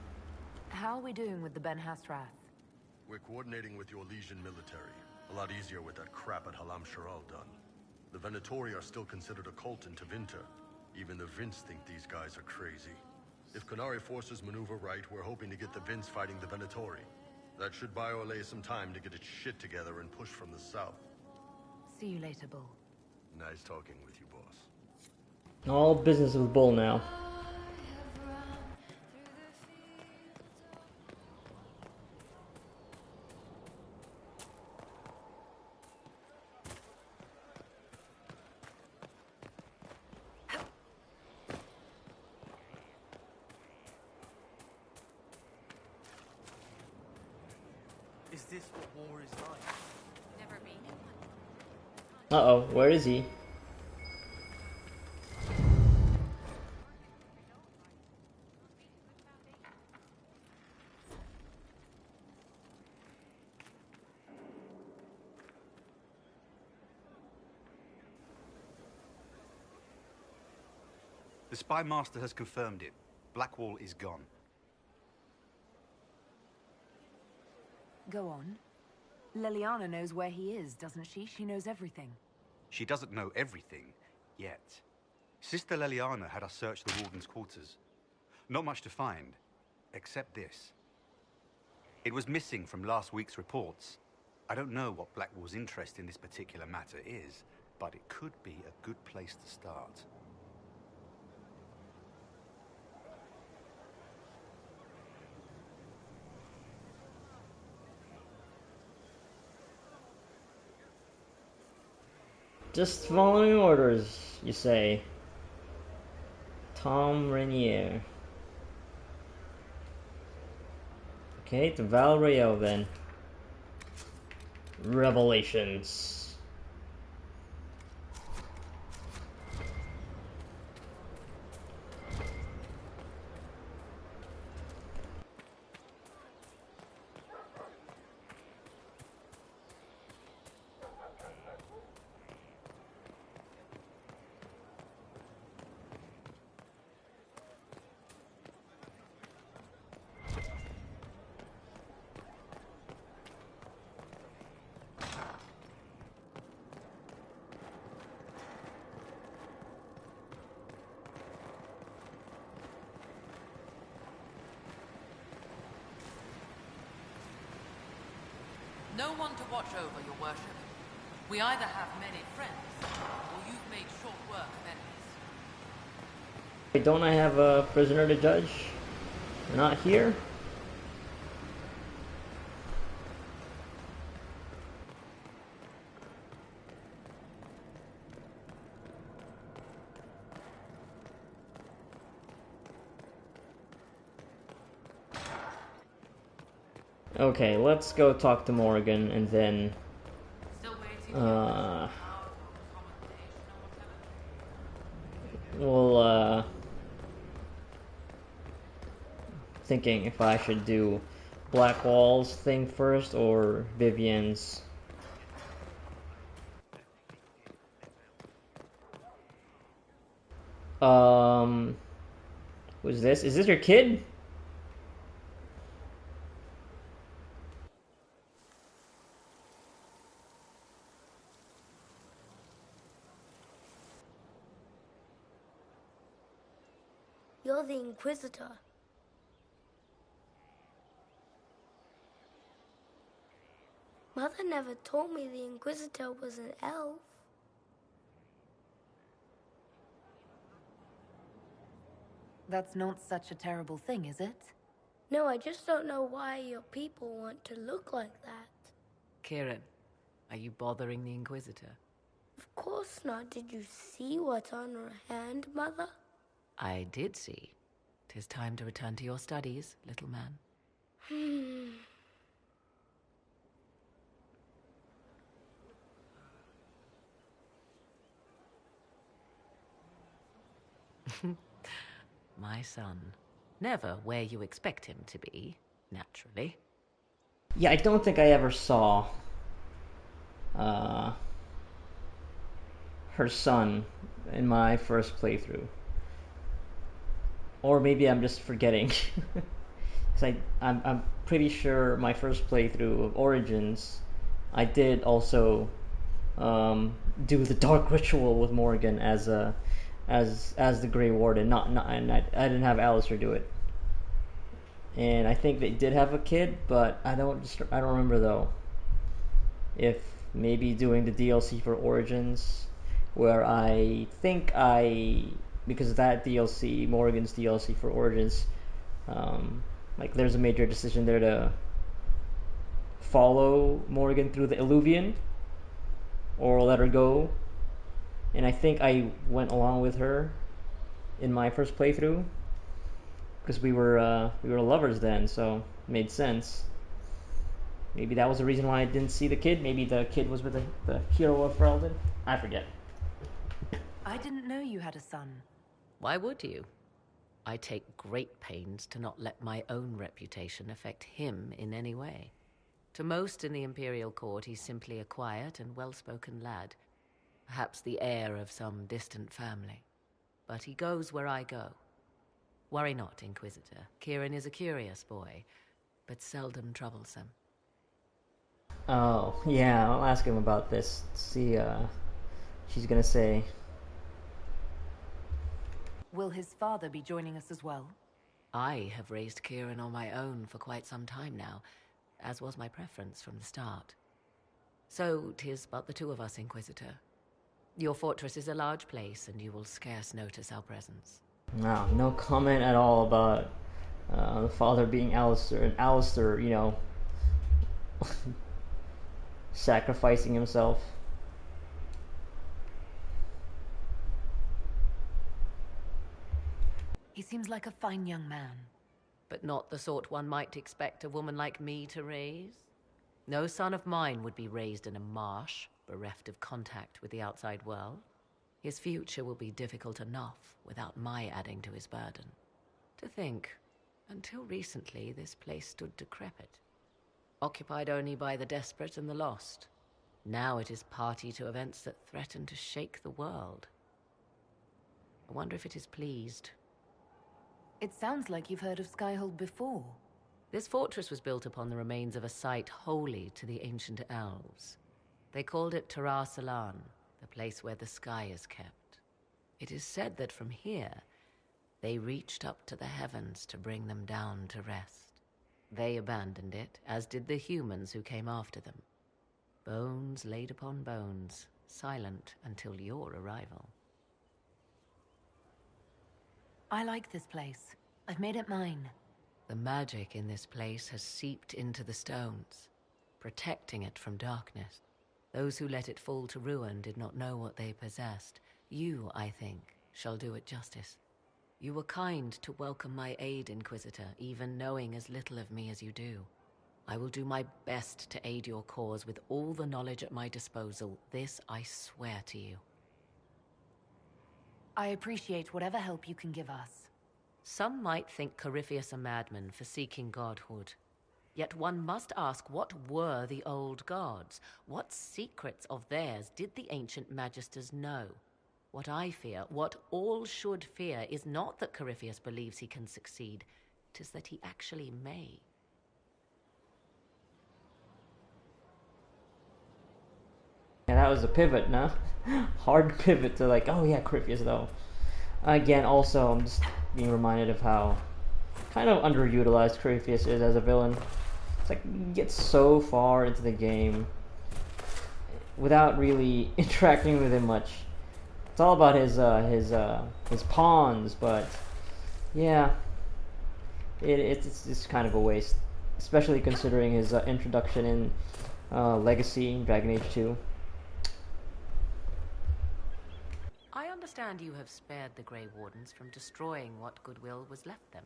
Speaker 4: How are we doing with the Ben Hasrath?
Speaker 13: We're coordinating with your Legion military. A lot easier with that crap at Halam Sharal done. The Venatori are still considered a cult in Tevinter. Even the Vince think these guys are crazy. If Qunari forces maneuver right, we're hoping to get the Vince fighting the Venatori. That should buy Orlais some time to get its shit together and push from the south.
Speaker 4: See you later, Bull.
Speaker 13: Nice talking with you, boss.
Speaker 1: All business with Bull now.
Speaker 19: Is this what war is like?
Speaker 2: Never been in one.
Speaker 1: Uh-oh, where is he?
Speaker 3: The Spy Master has confirmed it. Blackwall is gone.
Speaker 4: Go on. Leliana knows where he is, doesn't she? She knows everything.
Speaker 3: She doesn't know everything, yet. Sister Leliana had us search the Warden's quarters. Not much to find, except this. It was missing from last week's reports. I don't know what Blackwall's interest in this particular matter is, but it could be a good place to start.
Speaker 1: Just following orders, you say. Tom Rainier. Okay, to Val Rael then. Revelations.
Speaker 22: No one to watch over, your worship. We either have many friends, or you've made short work of enemies.
Speaker 1: Wait, don't I have a prisoner to judge? Not here? Okay, let's go talk to Morgan and then we'll thinking if I should do Blackwall's thing first or Vivian's. Who's this? Is this your kid?
Speaker 23: You're the Inquisitor. Mother never told me the Inquisitor was an elf.
Speaker 4: That's not such a terrible thing, is it?
Speaker 23: No, I just don't know why your people want to look like that.
Speaker 4: Kieran, are you bothering the Inquisitor?
Speaker 23: Of course not. Did you see what's on her hand, Mother?
Speaker 4: I did see. 'Tis time to return to your studies, little man. My son. Never where you expect him to be,
Speaker 6: naturally.
Speaker 1: Yeah, I don't think I ever saw her son in my first playthrough. Or maybe I'm just forgetting. 'Cause I'm pretty sure my first playthrough of Origins, I did also do the dark ritual with Morgan as the Grey Warden. And I didn't have Alistair do it. And I think they did have a kid, but I don't remember though. If maybe doing the DLC for Origins, where I think because of that DLC, Morgan's DLC for Origins, like there's a major decision there to follow Morgan through the Illuvian or let her go, and I think I went along with her in my first playthrough because we were lovers then, so it made sense. Maybe that was the reason why I didn't see the kid. Maybe the kid was with the hero of Ferelden. I forget.
Speaker 4: I didn't know you had a son.
Speaker 6: Why would you? I take great pains to not let my own reputation affect him in any way. To most in the Imperial Court, he's simply a quiet and well-spoken lad. Perhaps the heir of some distant family. But he goes where I go. Worry not, Inquisitor. Kieran is a curious boy, but seldom troublesome.
Speaker 1: Oh, yeah, I'll ask him about this. See, she's gonna say.
Speaker 4: Will his father be joining us as well?
Speaker 6: I have raised Kieran on my own for quite some time now, as was my preference from the start. So, 'tis but the two of us, Inquisitor. Your fortress is a large place, and you will scarce notice our presence.
Speaker 1: No comment at all about the father being Alistair, and Alistair, sacrificing himself.
Speaker 4: He seems like a fine young man.
Speaker 6: But not the sort one might expect a woman like me to raise. No son of mine would be raised in a marsh, bereft of contact with the outside world. His future will be difficult enough without my adding to his burden. To think, until recently this place stood decrepit, occupied only by the desperate and the lost. Now it is party to events that threaten to shake the world. I wonder if it is pleased.
Speaker 4: It sounds like you've heard of Skyhold before.
Speaker 6: This fortress was built upon the remains of a site holy to the ancient elves. They called it Tarar Salan, the place where the sky is kept. It is said that from here, they reached up to the heavens to bring them down to rest. They abandoned it, as did the humans who came after them. Bones laid upon bones, silent until your arrival.
Speaker 4: I like this place. I've made it mine.
Speaker 6: The magic in this place has seeped into the stones, protecting it from darkness. Those who let it fall to ruin did not know what they possessed. You, I think, shall do it justice. You were kind to welcome my aid, Inquisitor, even knowing as little of me as you do. I will do my best to aid your cause with all the knowledge at my disposal. This I swear to you.
Speaker 4: I appreciate whatever help you can give us.
Speaker 6: Some might think Corypheus a madman for seeking godhood. Yet one must ask, what were the old gods? What secrets of theirs did the ancient magisters know? What I fear, what all should fear, is not that Corypheus believes he can succeed. 'Tis that he actually may.
Speaker 1: Yeah, that was a pivot, no? Hard pivot to like, oh yeah, Corypheus though. Again, also, I'm just being reminded of how kind of underutilized Corypheus is as a villain. It's like, you get so far into the game without really interacting with him much. It's all about his pawns, but yeah, it's kind of a waste, especially considering his introduction in Legacy in Dragon Age 2.
Speaker 6: I understand you have spared the Grey Wardens from destroying what goodwill was left them.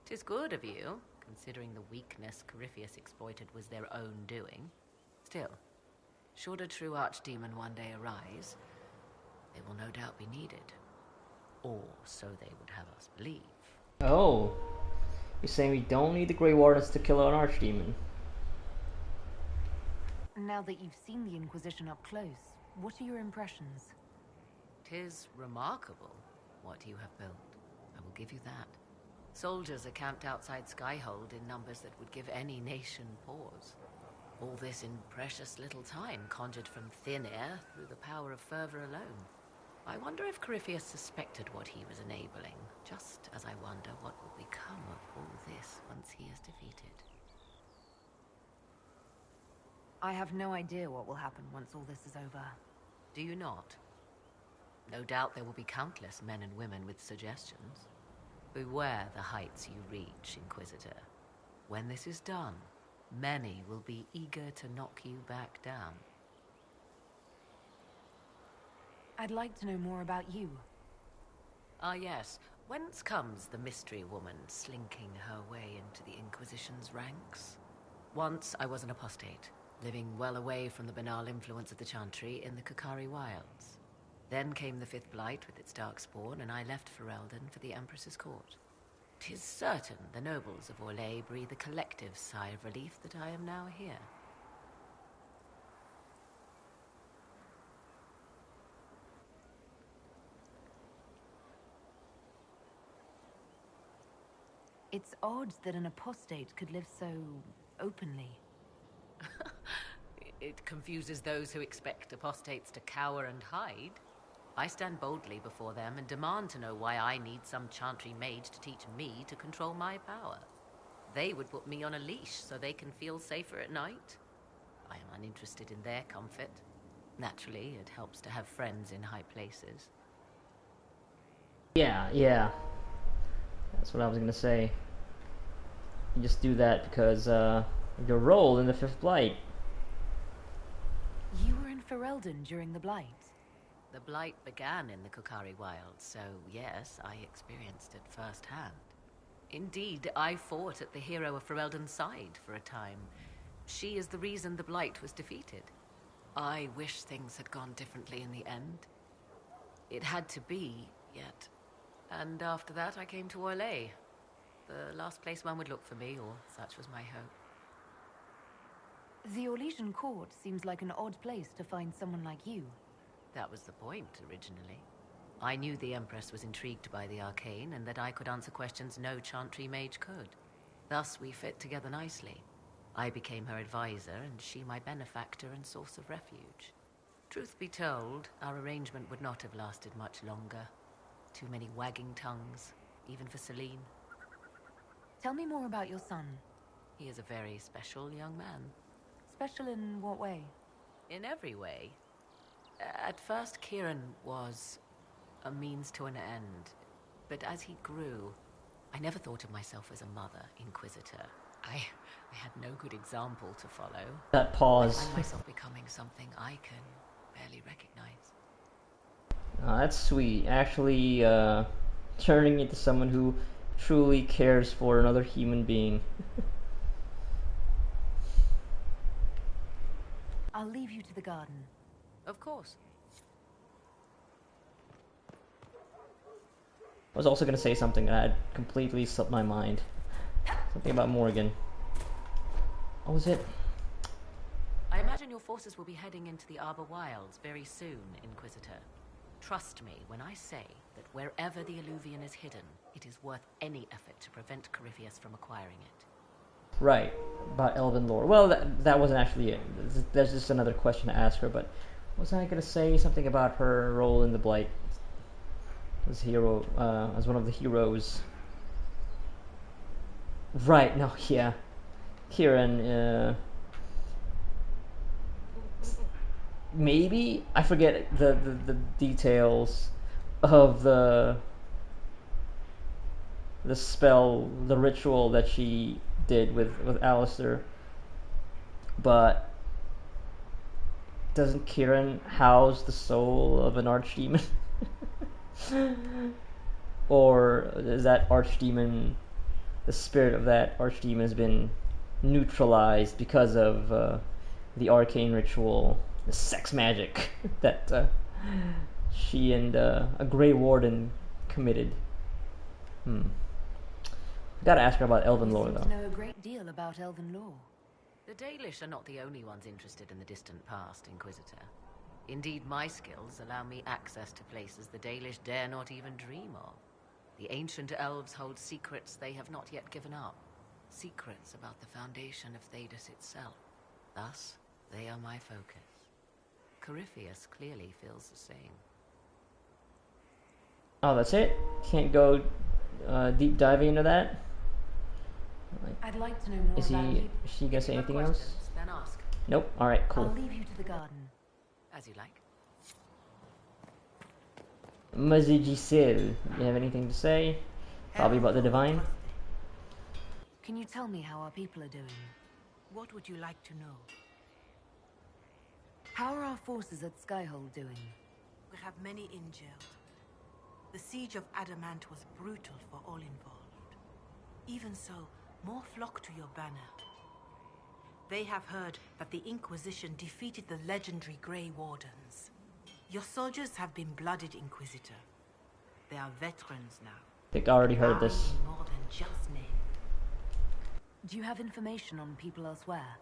Speaker 6: 'Tis good of you, considering the weakness Corypheus exploited was their own doing. Still, should a true archdemon one day arise, they will no doubt be needed. Or so they would have us believe.
Speaker 1: Oh, You're saying we don't need the Grey Wardens to kill an archdemon?
Speaker 4: Now that you've seen the Inquisition up close, what are your impressions?
Speaker 6: 'Tis remarkable what you have built. I will give you that. Soldiers are camped outside Skyhold in numbers that would give any nation pause. All this in precious little time, conjured from thin air through the power of fervor alone. I wonder if Corypheus suspected what he was enabling, just as I wonder what will become of all this once he is defeated.
Speaker 4: I have no idea what will happen once all this is over.
Speaker 6: Do you not? No doubt there will be countless men and women with suggestions. Beware the heights you reach, Inquisitor. When this is done, many will be eager to knock you back down.
Speaker 4: I'd like to know more about you.
Speaker 6: Ah yes, whence comes the mystery woman slinking her way into the Inquisition's ranks? Once I was an apostate, living well away from the banal influence of the Chantry in the Kukari wilds. Then came the Fifth Blight with its darkspawn, and I left Ferelden for the Empress's court. 'Tis certain the nobles of Orlais breathe a collective sigh of relief that I am now here.
Speaker 4: It's odd that an apostate could live so openly.
Speaker 6: It confuses those who expect apostates to cower and hide. I stand boldly before them and demand to know why I need some Chantry mage to teach me to control my power. They would put me on a leash so they can feel safer at night. I am uninterested in their comfort. Naturally, it helps to have friends in high places.
Speaker 1: Yeah. That's what I was gonna say. You just do that because your role in the Fifth Blight.
Speaker 4: You were in Ferelden during the Blight.
Speaker 6: The Blight began in the Kukari wilds, so yes, I experienced it firsthand. Indeed, I fought at the hero of Ferelden's side for a time. She is the reason the Blight was defeated. I wish things had gone differently in the end. It had to be, yet. And after that, I came to Orlais. The last place one would look for me, or such was my hope.
Speaker 4: The Orlesian court seems like an odd place to find someone like you.
Speaker 6: That was the point, originally. I knew the Empress was intrigued by the arcane, and that I could answer questions no Chantry mage could. Thus, we fit together nicely. I became her advisor, and she my benefactor and source of refuge. Truth be told, our arrangement would not have lasted much longer. Too many wagging tongues, even for Celine.
Speaker 4: Tell me more about your son.
Speaker 6: He is a very special young man.
Speaker 4: Special in what way?
Speaker 6: In every way. At first, Kieran was a means to an end. But as he grew, I never thought of myself as a mother, Inquisitor. I had no good example to follow.
Speaker 1: That pause.
Speaker 6: I find myself becoming something I can barely recognize.
Speaker 1: That's sweet. Actually, turning into someone who truly cares for another human being.
Speaker 4: I'll leave you to the garden.
Speaker 6: Of course.
Speaker 1: I was also going to say something that had completely slipped my mind. Something about Morgan. What was it?
Speaker 6: I imagine your forces will be heading into the Arbor Wilds very soon, Inquisitor. Trust me when I say that wherever the Illuvian is hidden, it is worth any effort to prevent Corypheus from acquiring it.
Speaker 1: Right, about Elven lore. Well, that wasn't actually it. There's just another question to ask her, but wasn't I going to say something about her role in the Blight? As as one of the heroes. Right, no, yeah. Kieran, maybe? I forget the details of the spell, the ritual that she did with Alistair. But doesn't Kieran house the soul of an archdemon? Or is that archdemon, the spirit of that archdemon has been neutralized because of the arcane ritual, the sex magic that she and a Grey Warden committed? Gotta ask her about Elven lore,
Speaker 4: You seem
Speaker 1: though.
Speaker 4: to know a great deal about elven lore.
Speaker 6: The Dalish are not the only ones interested in the distant past, Inquisitor. Indeed, my skills allow me access to places the Dalish dare not even dream of. The ancient elves hold secrets they have not yet given up. Secrets about the foundation of Thedas itself. Thus, they are my focus. Corypheus clearly feels the same.
Speaker 1: Oh, that's it? Can't go deep diving into that?
Speaker 4: I'd like to know more
Speaker 1: Is
Speaker 4: about you.
Speaker 1: she gonna say anything else?
Speaker 6: Then ask.
Speaker 1: Nope. Alright,
Speaker 4: I'll
Speaker 1: cool.
Speaker 4: leave you to the garden.
Speaker 6: As you like.
Speaker 1: Mazigisil, you have anything to say? Probably about the divine?
Speaker 4: Can you tell me how our people are doing?
Speaker 15: What would you like to know?
Speaker 4: How are our forces at Skyhold doing?
Speaker 15: We have many injured. The siege of Adamant was brutal for all involved. Even so, more flock to your banner. They have heard that the Inquisition defeated the legendary Grey Wardens. Your soldiers have been blooded, Inquisitor. They are veterans now.
Speaker 1: I think I already heard this.
Speaker 15: More than just men.
Speaker 4: Do you have information on people elsewhere?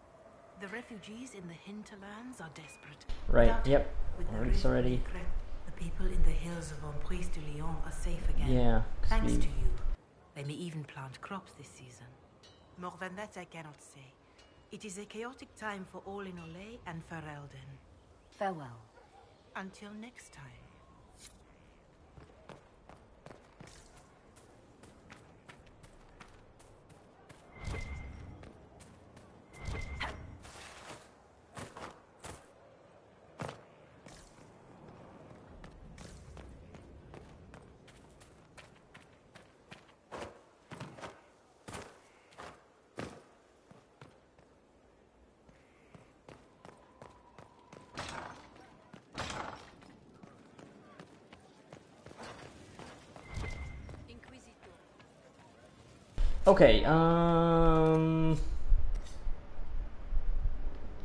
Speaker 15: The refugees in the hinterlands are desperate.
Speaker 1: Right,
Speaker 15: Without
Speaker 1: yep.
Speaker 15: with the
Speaker 1: Heard this
Speaker 15: rift
Speaker 1: already.
Speaker 15: The people in the hills of Emprise de Lyon are safe again.
Speaker 1: Yeah,
Speaker 15: Thanks
Speaker 1: sweet.
Speaker 15: to you. They may even plant crops this season. More than that I cannot say. It is a chaotic time for all in Olay and Ferelden.
Speaker 4: Farewell.
Speaker 15: Until next time.
Speaker 1: Okay,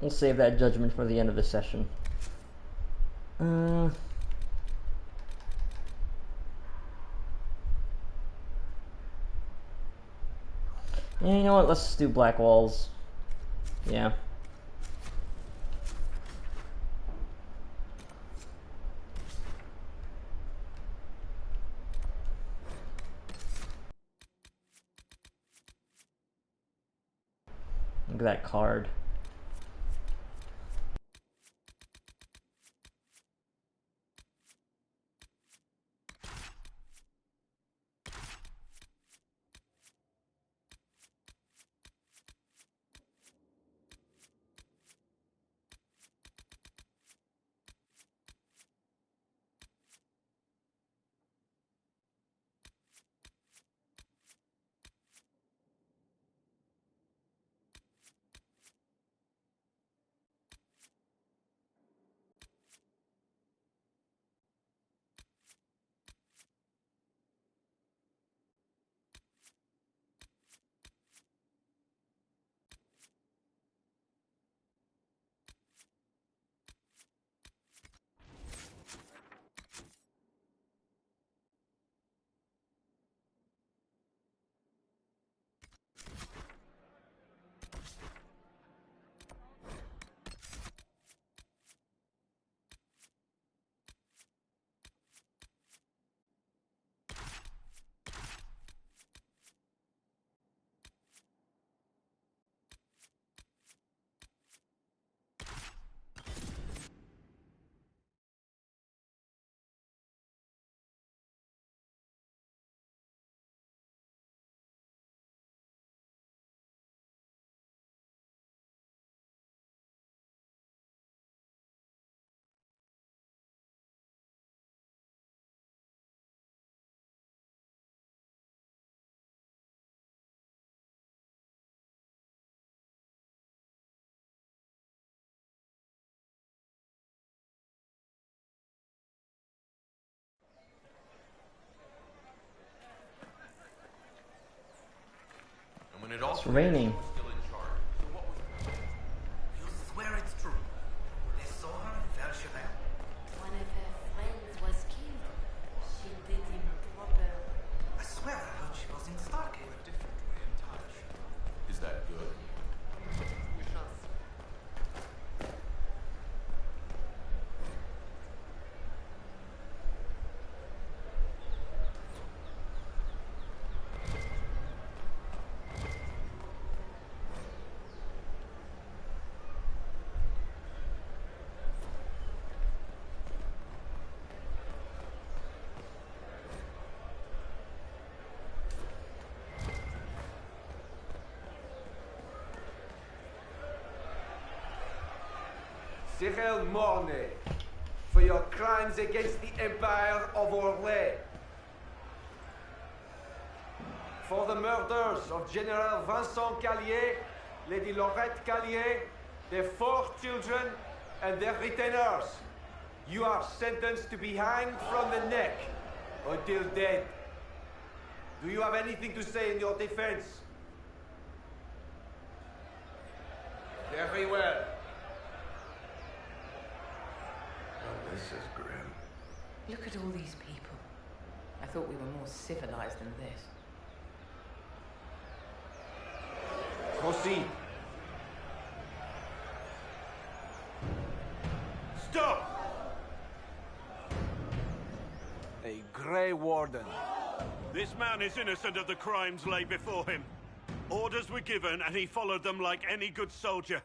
Speaker 1: we'll save that judgment for the end of the session. Yeah, you know what? Let's do Black Walls. Yeah. Look at that card. It's raining.
Speaker 17: You swear it's true. They saw her in Velchevel.
Speaker 7: One of her friends was killed. She did him proper.
Speaker 17: I swear I heard she was in Stargate.
Speaker 8: Cyril Mornay, for your crimes against the Empire of Orlais. For the murders of General Vincent Callier, Lady Laurette Callier, their 4 children, and their retainers. You are sentenced to be hanged from the neck until dead. Do you have anything to say in your defense? Very well.
Speaker 5: Oh, this is grim.
Speaker 22: Look at all these people. I thought we were more civilized than this.
Speaker 8: Proceed.
Speaker 17: Stop!
Speaker 8: A Grey Warden.
Speaker 20: This man is innocent of the crimes laid before him. Orders were given, and he followed them like any good soldier.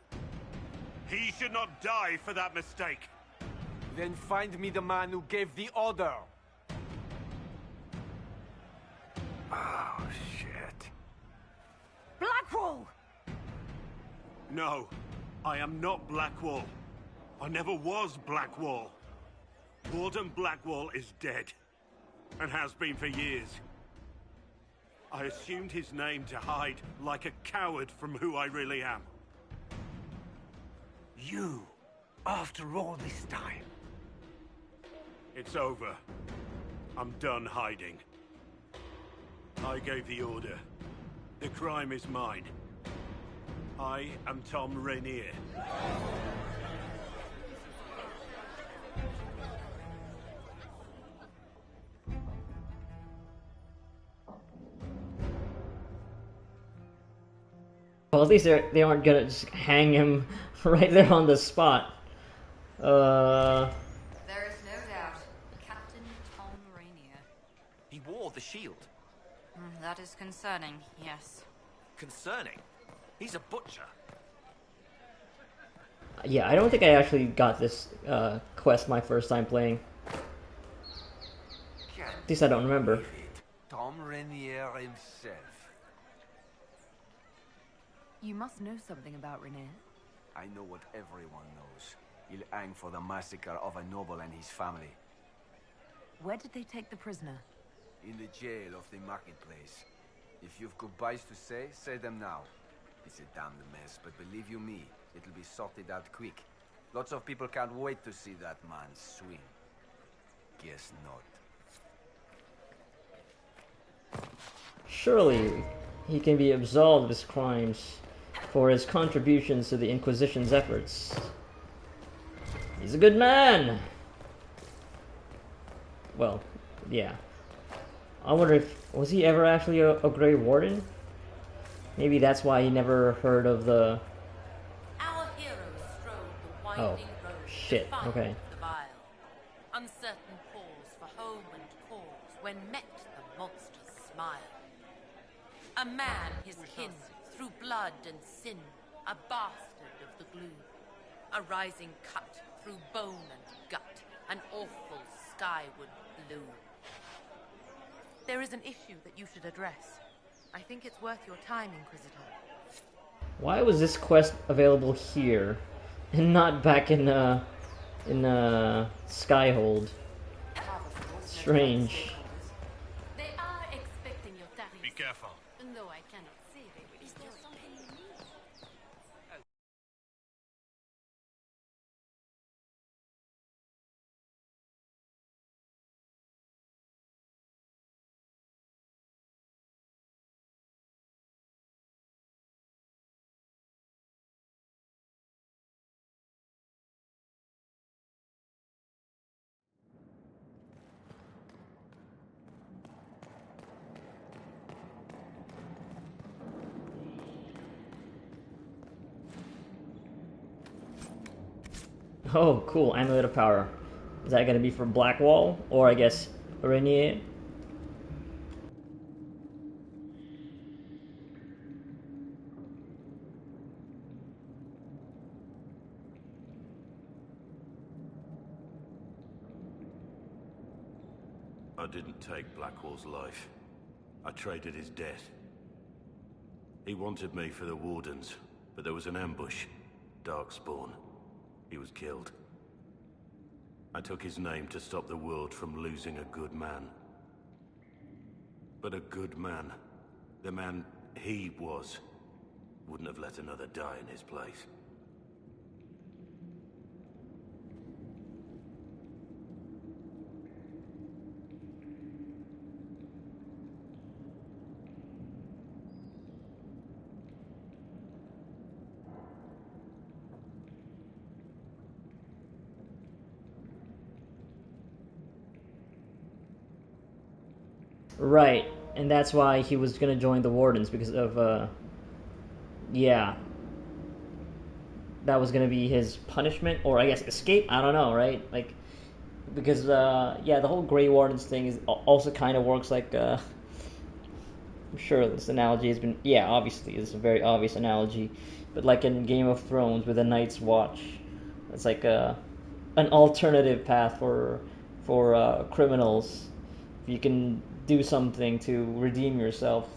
Speaker 20: He should not die for that mistake.
Speaker 8: Then find me the man who gave the order.
Speaker 5: Oh, shit.
Speaker 4: Blackwall!
Speaker 20: No, I am not Blackwall. I never was Blackwall. Warden Blackwall is dead, and has been for years. I assumed his name to hide like a coward from who I really am.
Speaker 5: You, after all this time.
Speaker 20: It's over. I'm done hiding. I gave the order. The crime is mine. I am Tom Rainier.
Speaker 1: Well, at least they aren't gonna just hang him right there on the spot.
Speaker 2: There is no doubt. Captain Tom Rainier.
Speaker 9: He wore the shield.
Speaker 2: That is concerning, yes.
Speaker 9: Concerning? He's a butcher.
Speaker 1: Yeah, I don't think I actually got this quest my first time playing. At least I don't remember.
Speaker 8: Tom Rainier himself.
Speaker 4: You must know something about Renee.
Speaker 8: I know what everyone knows. He'll hang for the massacre of a noble and his family.
Speaker 4: Where did they take the prisoner?
Speaker 8: In the jail of the marketplace. If you've goodbyes to say them now. It's a damned mess, but believe you me, it'll be sorted out quick. Lots of people can't wait to see that man swing. Guess not.
Speaker 1: Surely he can be absolved of his crimes for his contributions to the Inquisition's efforts. He's a good man! Well, yeah. I wonder if... was he ever actually a Grey Warden? Maybe that's why he never heard of the...
Speaker 22: Our heroes strode the
Speaker 1: Oh,
Speaker 22: winding road
Speaker 1: shit,
Speaker 22: defiant
Speaker 1: okay.
Speaker 22: of the vile. Uncertain pause for home and cause when met the monster's smile. A man his kin, through blood and sin, a bastard of the gloom. A rising cut through bone and gut, an awful skyward blue. There is an issue that you should address. I think it's worth your time, Inquisitor.
Speaker 1: Why was this quest available here and not back in Skyhold? Strange.
Speaker 7: They are expecting your tariffs.
Speaker 20: Be careful.
Speaker 7: No, I cannot say they will. Is there something you need?
Speaker 1: Oh, cool. Amulet of Power. Is that going to be for Blackwall? Or I guess Rainier?
Speaker 20: I didn't take Blackwall's life. I traded his death. He wanted me for the Wardens, but there was an ambush. Darkspawn. He was killed. I took his name to stop the world from losing a good man. But a good man, the man he was, wouldn't have let another die in his place.
Speaker 1: Right, and that's why he was gonna join the Wardens, because of, yeah. That was gonna be his punishment, or I guess escape, I don't know, right? Like, because, yeah, the whole Grey Wardens thing is also kind of works like, I'm sure this analogy has been, yeah, obviously, it's a very obvious analogy, but like in Game of Thrones with the Night's Watch, it's like, an alternative path for criminals. If you can do something to redeem yourself.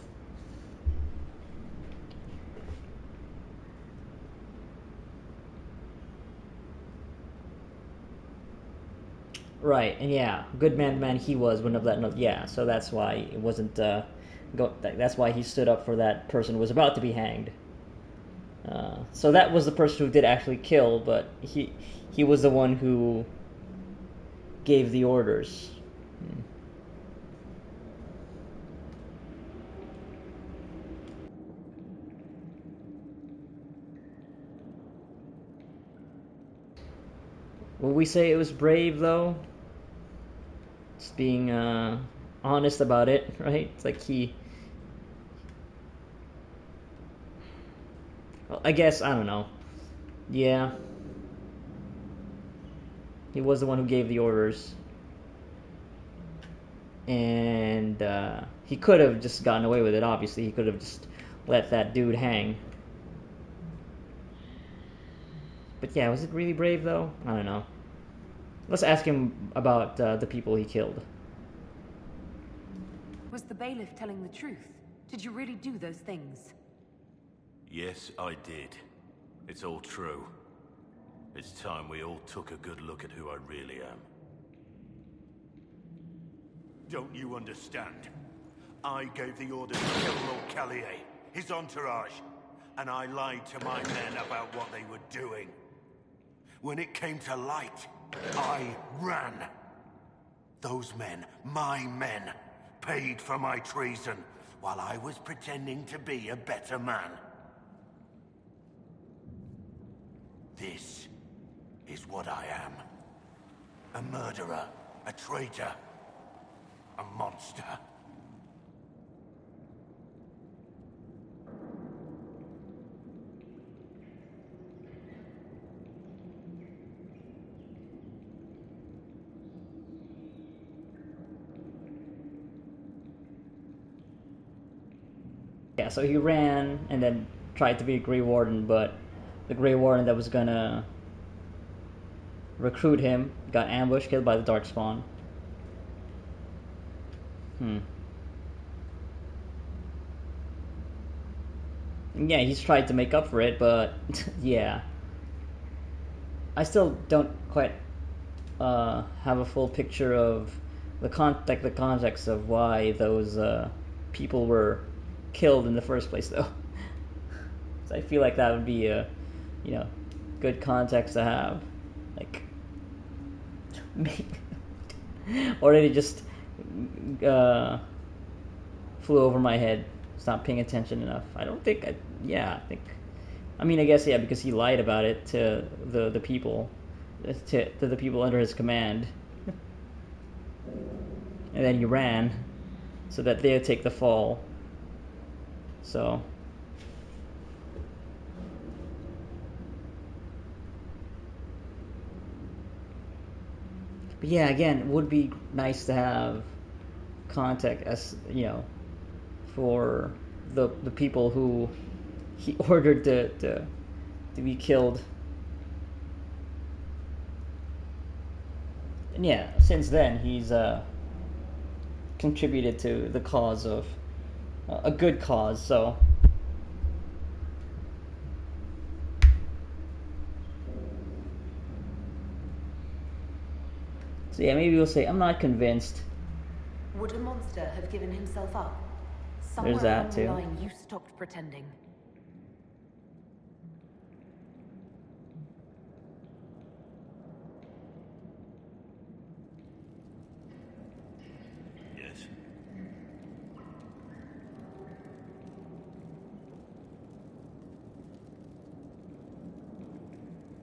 Speaker 1: Right, and yeah, good man he was, wouldn't have let no, yeah, so that's why it wasn't, that's why he stood up for that person who was about to be hanged. So that was the person who did actually kill, but he was the one who gave the orders. Will we say it was brave, though? Just being honest about it, right? It's like well, I guess, I don't know. Yeah. He was the one who gave the orders. And he could have just gotten away with it, obviously. He could have just let that dude hang. But yeah, was it really brave, though? I don't know. Let's ask him about the people he killed.
Speaker 10: Was the bailiff telling the truth? Did you really do those things?
Speaker 20: Yes, I did. It's all true. It's time we all took a good look at who I really am. Don't you understand? I gave the order to kill Lord Callier, his entourage, and I lied to my men about what they were doing. When it came to light, I ran. Those men, my men, paid for my treason while I was pretending to be a better man. This is what I am. A murderer, a traitor, a monster.
Speaker 1: Yeah, so he ran and then tried to be a Grey Warden, but the Grey Warden that was gonna recruit him got ambushed, killed by the Darkspawn. Yeah, he's tried to make up for it, but yeah. I still don't quite have a full picture of the context of why those people were killed in the first place, though. So I feel like that would be a, good context to have. Like, or did it just flew over my head? Stopped paying attention enough. I don't think. I mean, I guess yeah, because he lied about it to the people, to the people under his command, and then he ran, so that they'd take the fall. So. But yeah, again, it would be nice to have context, as for the people who he ordered to be killed. And yeah, since then he's contributed to the cause of a good cause. So. So yeah, maybe we'll say, I'm not convinced.
Speaker 10: Would a monster have given himself up?
Speaker 1: There's
Speaker 10: Somewhere
Speaker 1: that,
Speaker 10: along the
Speaker 1: too.
Speaker 10: line, you stopped pretending.
Speaker 20: Yes.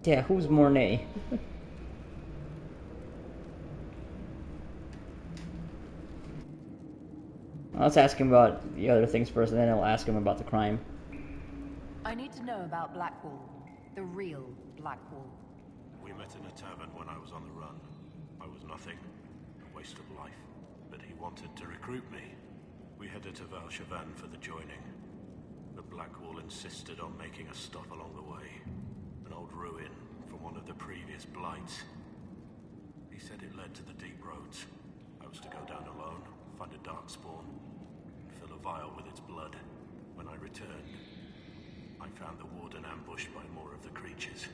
Speaker 1: Yeah, who's Mornay? Let's ask him about the other things first, and then I'll ask him about the crime.
Speaker 10: I need to know about Blackwall. The real Blackwall.
Speaker 20: We met in a tavern when I was on the run. I was nothing, a waste of life. But he wanted to recruit me. We headed to Valshavan for the joining. The Blackwall insisted on making a stop along the way. An old ruin from one of the previous blights. He said it led to the deep roads. I was to go down alone, find a dark spawn, and fill a vial with its blood. When I returned, I found the warden ambushed by more of the creatures.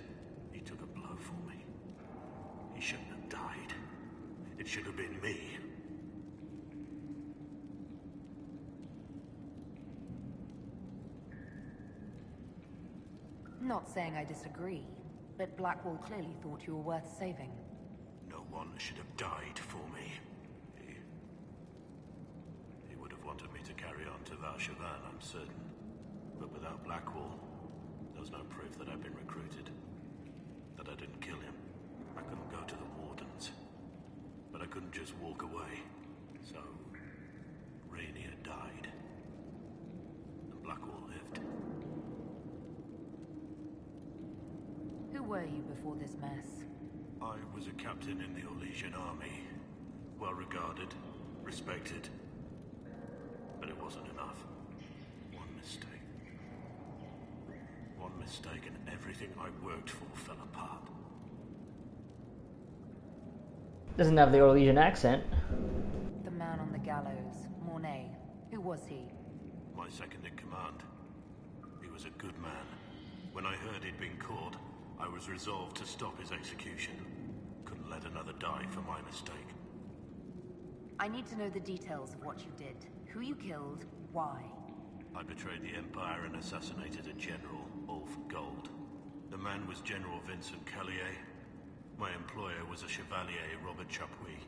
Speaker 20: He took a blow for me. He shouldn't have died. It should have been me.
Speaker 10: Not saying I disagree, but Blackwall clearly thought you were worth saving.
Speaker 20: No one should have died for me. He would have wanted me to carry on to Valshavan, I'm certain. But without Blackwall, there was no proof that I'd been recruited. That I didn't kill him. I couldn't go to the wardens. But I couldn't just walk away. So, Rainier died. And Blackwall lived.
Speaker 10: Who were you before this mess?
Speaker 20: I was a captain in the Orlesian army. Well regarded, respected. But it wasn't enough. One mistake. One mistake and everything I worked for fell apart.
Speaker 1: Doesn't have the Orlesian accent.
Speaker 10: The man on the gallows, Mornay. Who was he?
Speaker 20: My second in command. He was a good man. When I heard he'd been caught, I was resolved to stop his execution. Couldn't let another die for my mistake.
Speaker 10: I need to know the details of what you did. Who you killed, why.
Speaker 20: I betrayed the Empire and assassinated a general, all for gold. The man was General Vincent Callier. My employer was a Chevalier, Robert Chapuis.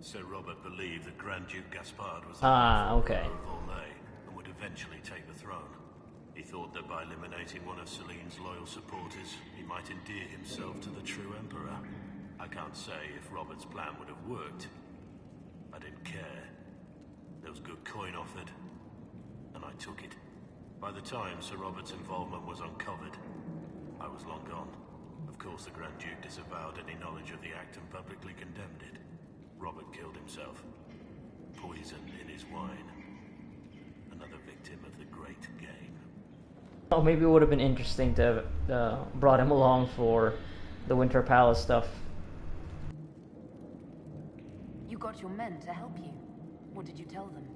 Speaker 20: Sir Robert believed that Grand Duke Gaspard was the
Speaker 1: okay.
Speaker 20: of Volnay and would eventually take the throne. He thought that by eliminating one of Celine's loyal supporters, he might endear himself to the true Emperor. I can't say if Robert's plan would have worked. I didn't care. There was good coin offered, and I took it. By the time Sir Robert's involvement was uncovered, I was long gone. Of course, the Grand Duke disavowed any knowledge of the act and publicly condemned it. Robert killed himself. Poison in his wine. Another victim of the great game.
Speaker 1: Oh, maybe it would have been interesting to have brought him along for the Winter Palace stuff.
Speaker 10: You got your men to help you. What did you tell them?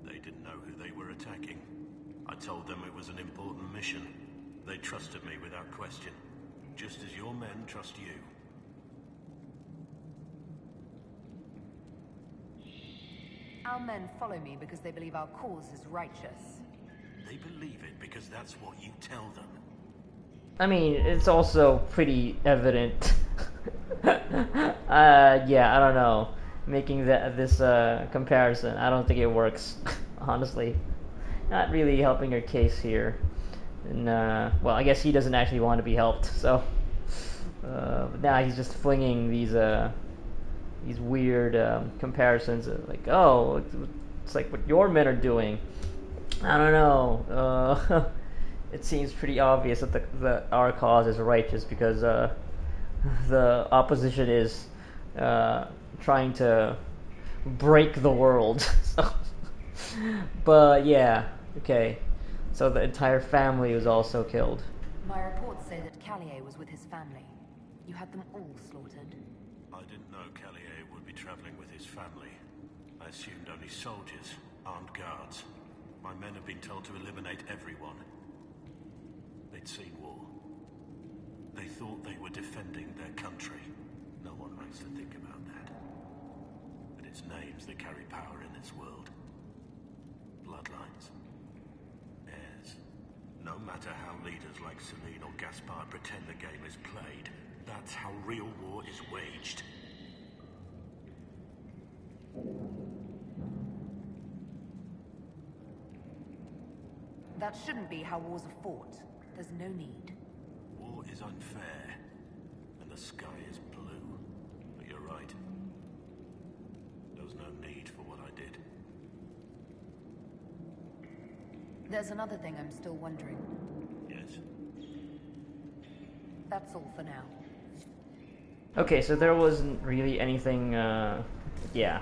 Speaker 20: They didn't know who they were attacking. I told them it was an important mission. They trusted me without question. Just as your men trust you.
Speaker 10: Our men follow me because they believe our cause is righteous.
Speaker 20: They believe it because that's what you tell them.
Speaker 1: I mean, it's also pretty evident. Yeah, I don't know. Making this comparison, I don't think it works, honestly. Not really helping her case here. And, well, I guess he doesn't actually want to be helped, so... but now he's just flinging these weird comparisons, like, oh, it's like what your men are doing. I don't know. It seems pretty obvious that our cause is righteous because the opposition is trying to break the world. So, but yeah, okay. So the entire family was also killed.
Speaker 10: My reports say that Callier was with his family. You had them all slaughtered.
Speaker 20: I didn't know Callier would be traveling with his family. I assumed only soldiers, armed guards. My men have been told to eliminate everyone. They'd seen war. They thought they were defending their country. No one likes to think about that. names that carry power in this world. Bloodlines. Heirs. No matter how leaders like Celine or Gaspard pretend the game is played, that's how real war is waged.
Speaker 10: That shouldn't be how wars are fought. There's no need.
Speaker 20: War is unfair, and the sky is blue. But you're right. There was no need for what I did.
Speaker 10: There's another thing I'm still wondering.
Speaker 20: Yes?
Speaker 10: That's all for now.
Speaker 1: Okay, so there wasn't really anything, yeah.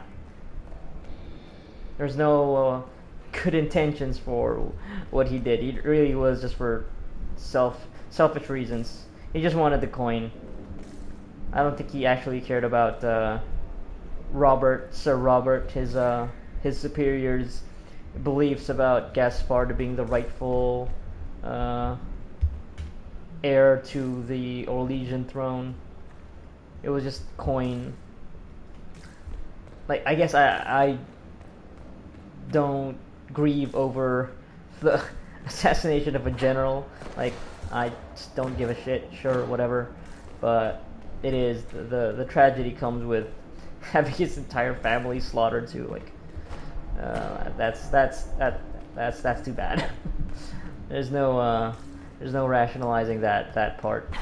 Speaker 1: There's no good intentions for what he did. He really was just for selfish reasons. He just wanted the coin. I don't think he actually cared about Sir Robert, his superior's beliefs about Gaspard being the rightful heir to the Orlesian throne. It was just coin. Like, I guess I don't grieve over the assassination of a general. Like, I just don't give a shit. Sure, whatever. But it is the tragedy comes with having his entire family slaughtered too. Like, that's too bad. There's no rationalizing that part.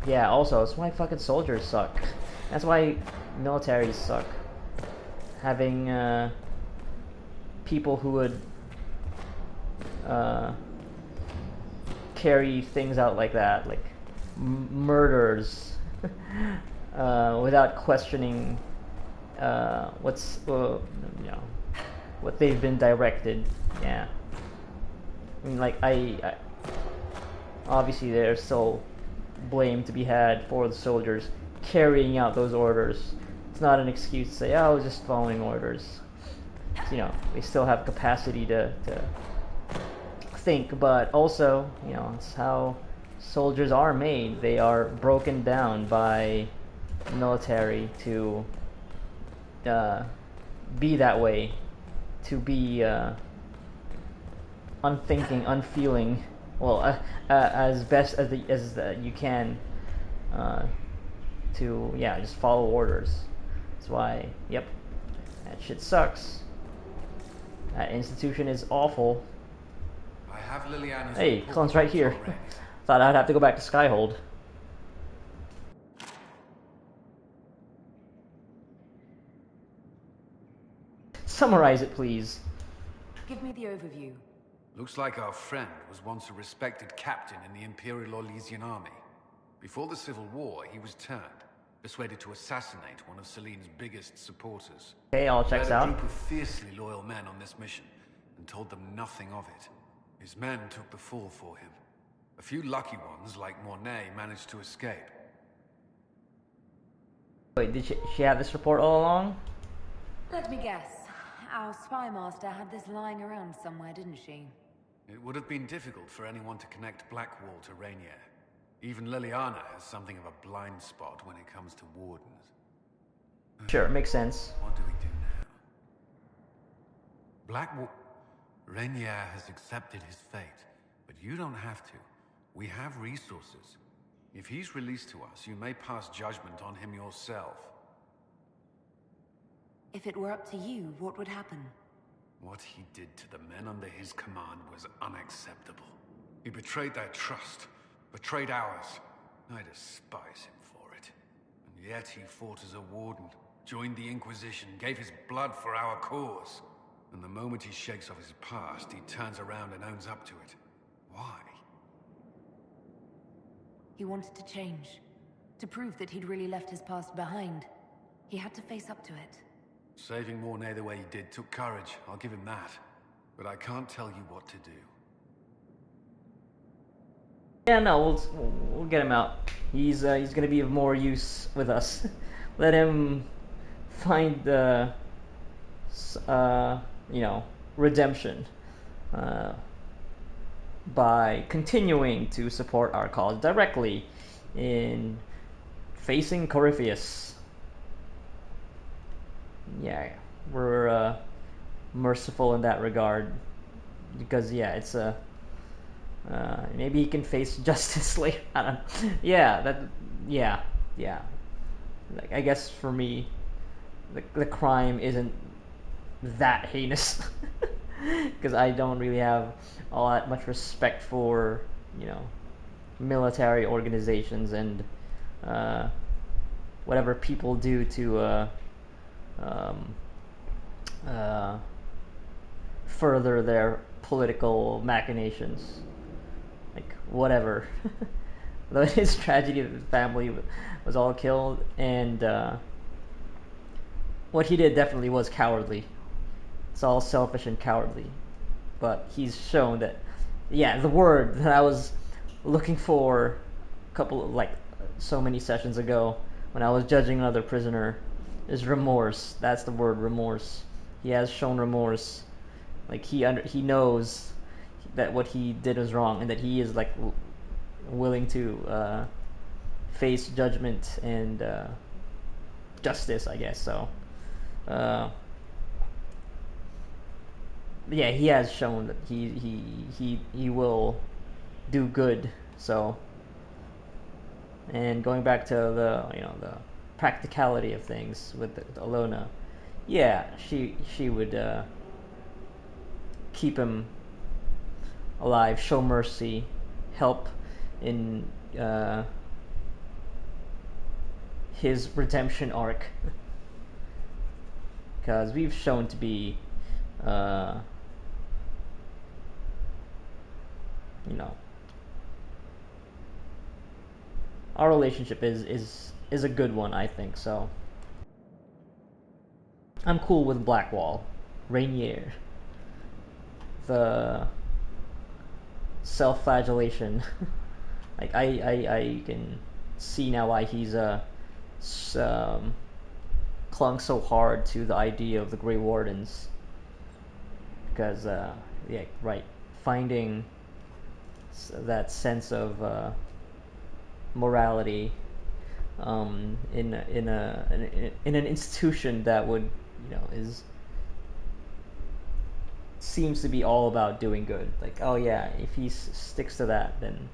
Speaker 1: Yeah, also, that's why fucking soldiers suck. That's why militaries suck. Having people who would carry things out like that, like murders, without questioning what they've been directed. Yeah, I mean, like I obviously there's still blame to be had for the soldiers carrying out those orders. It's not an excuse to say, oh, I was just following orders. You know, they still have capacity to think, but also, you know, it's how soldiers are made. They are broken down by military to be that way, to be unthinking, unfeeling. Well, as best as you can, to just follow orders. That's why, yep, that shit sucks. That institution is awful.
Speaker 11: I have Liliana's
Speaker 1: Hey,
Speaker 11: report
Speaker 1: Clone's right here.
Speaker 11: already.
Speaker 1: Thought I'd have to go back to Skyhold. Summarize it, please.
Speaker 10: Give me the overview.
Speaker 11: Looks like our friend was once a respected captain in the Imperial Orlesian army. Before the Civil War, he was turned, persuaded to assassinate one of Celine's biggest supporters.
Speaker 1: Okay, all checks
Speaker 11: Led a
Speaker 1: out.
Speaker 11: group of fiercely loyal men on this mission, and told them nothing of it. His men took the fall for him. A few lucky ones, like Mornay, managed to escape.
Speaker 1: Wait, did she have this report all along?
Speaker 10: Let me guess. Our spy master had this lying around somewhere, didn't she?
Speaker 11: It would have been difficult for anyone to connect Blackwall to Rainier. Even Liliana has something of a blind spot when it comes to wardens.
Speaker 1: Sure, makes sense.
Speaker 11: What do we do now? Blackwall... Rainier has accepted his fate, but you don't have to. We have resources. If he's released to us, you may pass judgment on him yourself.
Speaker 10: If it were up to you, what would happen?
Speaker 11: What he did to the men under his command was unacceptable. He betrayed their trust, betrayed ours. I despise him for it. And yet he fought as a warden, joined the Inquisition, gave his blood for our cause. And the moment he shakes off his past, he turns around and owns up to it. Why?
Speaker 10: He wanted to change. To prove that he'd really left his past behind. He had to face up to it.
Speaker 11: Saving Mornay the way he did took courage, I'll give him that. But I can't tell you what to do.
Speaker 1: Yeah, no, we'll get him out. He's gonna be of more use with us. Let him find redemption by continuing to support our cause directly in facing Corypheus. yeah, we're merciful in that regard, because yeah, it's a maybe he can face justice later. I don't. Yeah, yeah. Like, I guess for me, the crime isn't that heinous, because I don't really have all that much respect for, you know, military organizations and whatever people do to um, uh, further their political machinations. Like, whatever. Though it is tragedy that the family was all killed, and what he did definitely was cowardly. It's all selfish and cowardly. But he's shown that, yeah, the word that I was looking for a couple of, like, so many sessions ago when I was judging another prisoner is remorse. That's the word, remorse. He has shown remorse. Like, he knows that what he did was wrong, and that he is, like, willing to face judgment and justice, I guess. So yeah, he has shown that he will do good. So, and going back to the, you know, the practicality of things with Alona, yeah, she would keep him alive, show mercy, help in his redemption arc, because we've shown to be you know, our relationship is a good one, I think. So I'm cool with Blackwall, Rainier, the self-flagellation. Like, I can see now why he's clung so hard to the idea of the Grey Wardens, because yeah, right, finding that sense of morality in an institution that would, you know, seems to be all about doing good. Like, oh yeah, if he sticks to that, then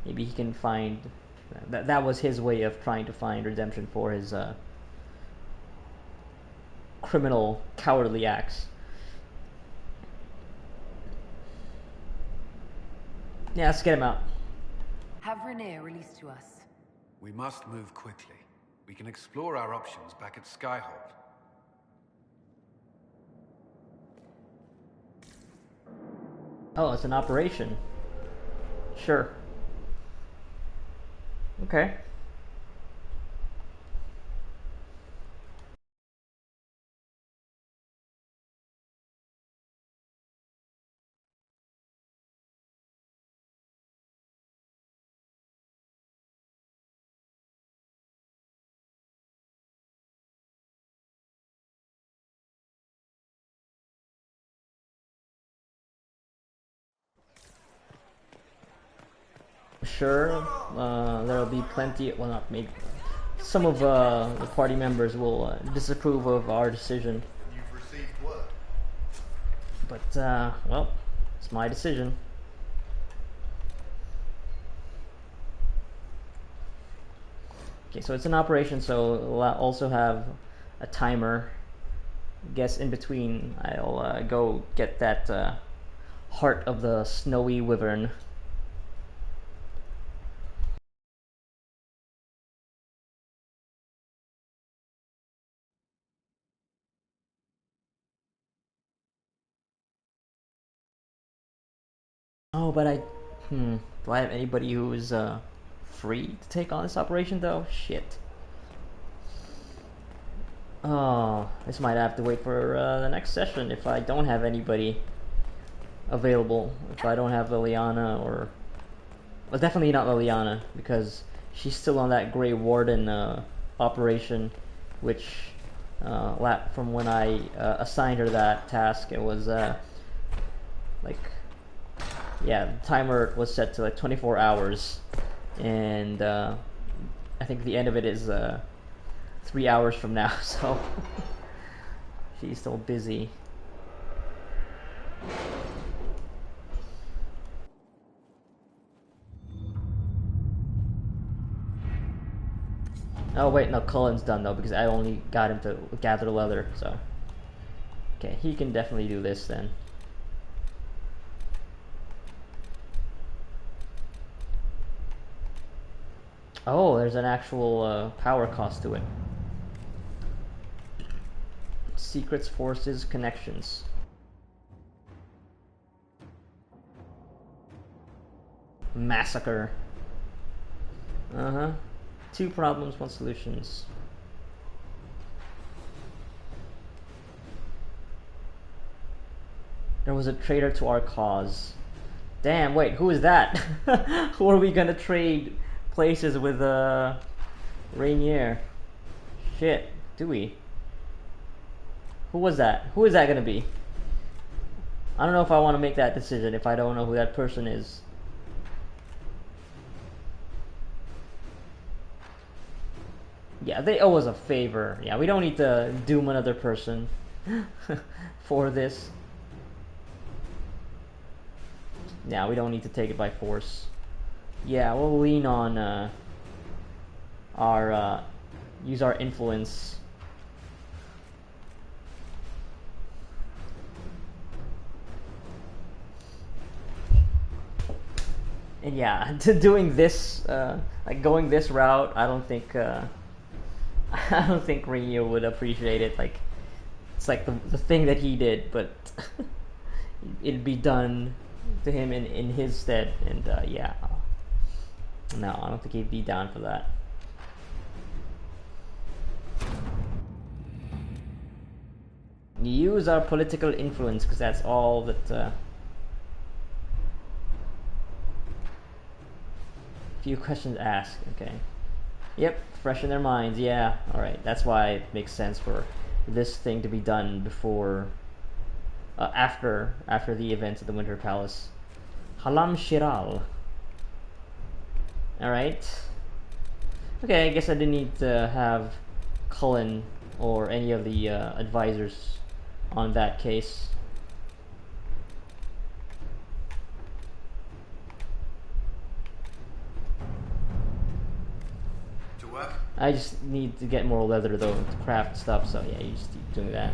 Speaker 1: maybe he can find that was his way of trying to find redemption for his criminal, cowardly acts. Yeah, let's get him out.
Speaker 10: Have Renee released to us.
Speaker 11: We must move quickly. We can explore our options back at Skyhold.
Speaker 1: Oh, it's an operation. Sure. Okay. Sure, there'll be plenty. Well, not maybe. Some of the party members will disapprove of our decision.
Speaker 13: You've received word.
Speaker 1: But well, it's my decision. Okay, so it's an operation, so we'll also have a timer. I guess in between, I'll go get that heart of the snowy wyvern. Oh, but do I have anybody who is free to take on this operation though? Shit. Oh, this might have to wait for the next session if I don't have anybody available. If I don't have Liliana, or... Well, definitely not Liliana, because she's still on that Grey Warden operation, which from when I assigned her that task, it was like... Yeah, the timer was set to like 24 hours, and I think the end of it is 3 hours from now, so She's still busy. Oh wait, no, Cullen's done though, because I only got him to gather leather, so. Okay, he can definitely do this then. Oh, there's an actual power cost to it. Secrets, forces, connections. Massacre. Uh-huh. 2 problems, 1 solutions. There was a traitor to our cause. Damn, wait, who is that? Who are we gonna trade places with, Rainier? Shit, do we? Who was that? Who is that gonna be? I don't know if I want to make that decision if I don't know who that person is. Yeah, they owe us a favor. Yeah, we don't need to doom another person for this. Yeah, we don't need to take it by force. Yeah, we'll lean on our use our influence. And yeah, doing this, like going this route, I don't think I don't think Rainier would appreciate it. Like, it's like the thing that he did, but it'd be done to him in his stead, and yeah. No, I don't think he'd be down for that. Use our political influence, because that's all that... Few questions asked, okay. Yep, fresh in their minds, yeah. Alright, that's why it makes sense for this thing to be done before... after the events at the Winter Palace. Halam Shiral. Alright. Okay, I guess I didn't need to have Cullen or any of the advisors on that case.
Speaker 5: To work?
Speaker 1: I just need to get more leather though to craft stuff, so yeah, you just keep doing that.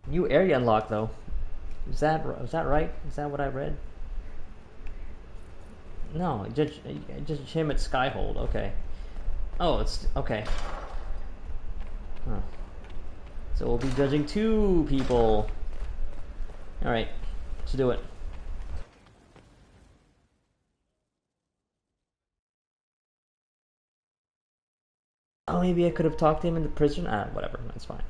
Speaker 1: New area unlocked though. Was that right? Is that what I read? No, judge him at Skyhold. Okay. Oh, it's okay. Huh. So we'll be judging 2 people. All right, let's do it. Oh, maybe I could have talked to him in the prison. Ah, whatever. That's fine.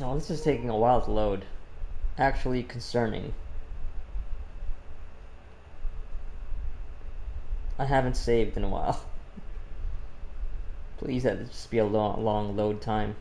Speaker 1: Oh, this is taking a while to load. Actually concerning. I haven't saved in a while. Please let this just be a long load time.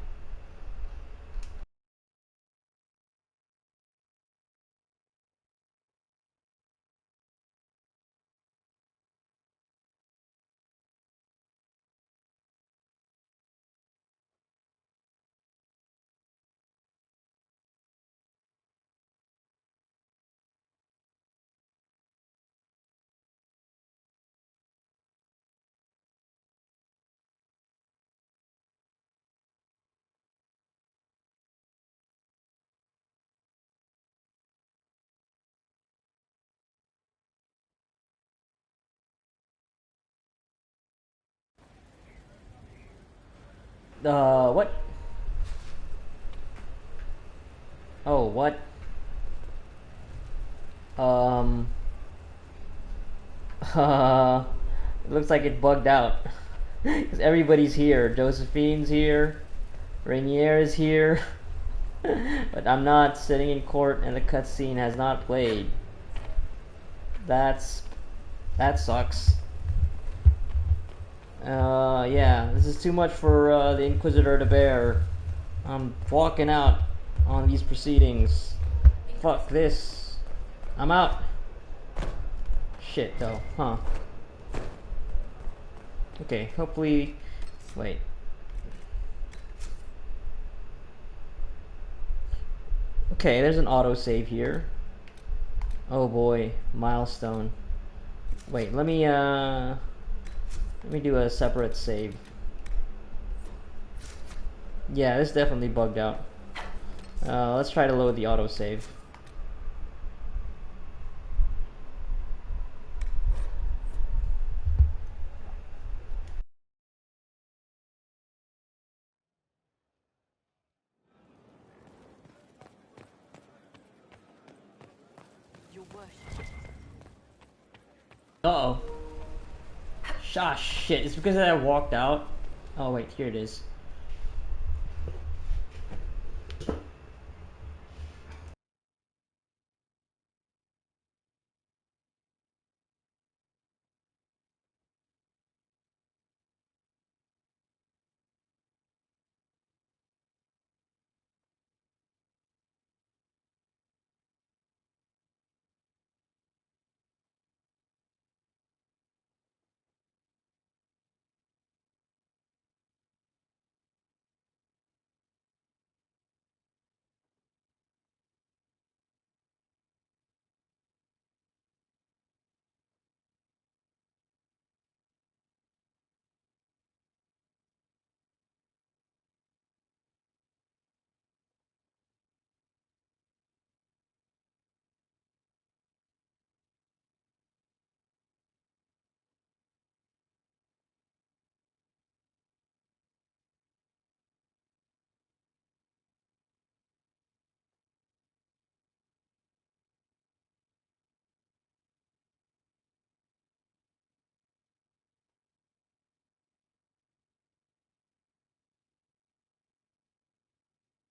Speaker 1: What? Oh, what? Um, it looks like it bugged out. Because everybody's here. Josephine's here. Rainier is here. But I'm not sitting in court and the cutscene has not played. That sucks. Yeah, this is too much for the Inquisitor to bear. I'm walking out on these proceedings. Fuck this. I'm out. Shit, though, huh? Okay, hopefully... Wait. Okay, there's an autosave here. Oh boy, milestone. Wait, let me do a separate save. Yeah, this definitely bugged out. Let's try to load the autosave. Uh-oh. Ah, shit. It's because I walked out. Oh, wait. Here it is.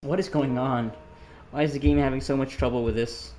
Speaker 1: What is going on? Why is the game having so much trouble with this?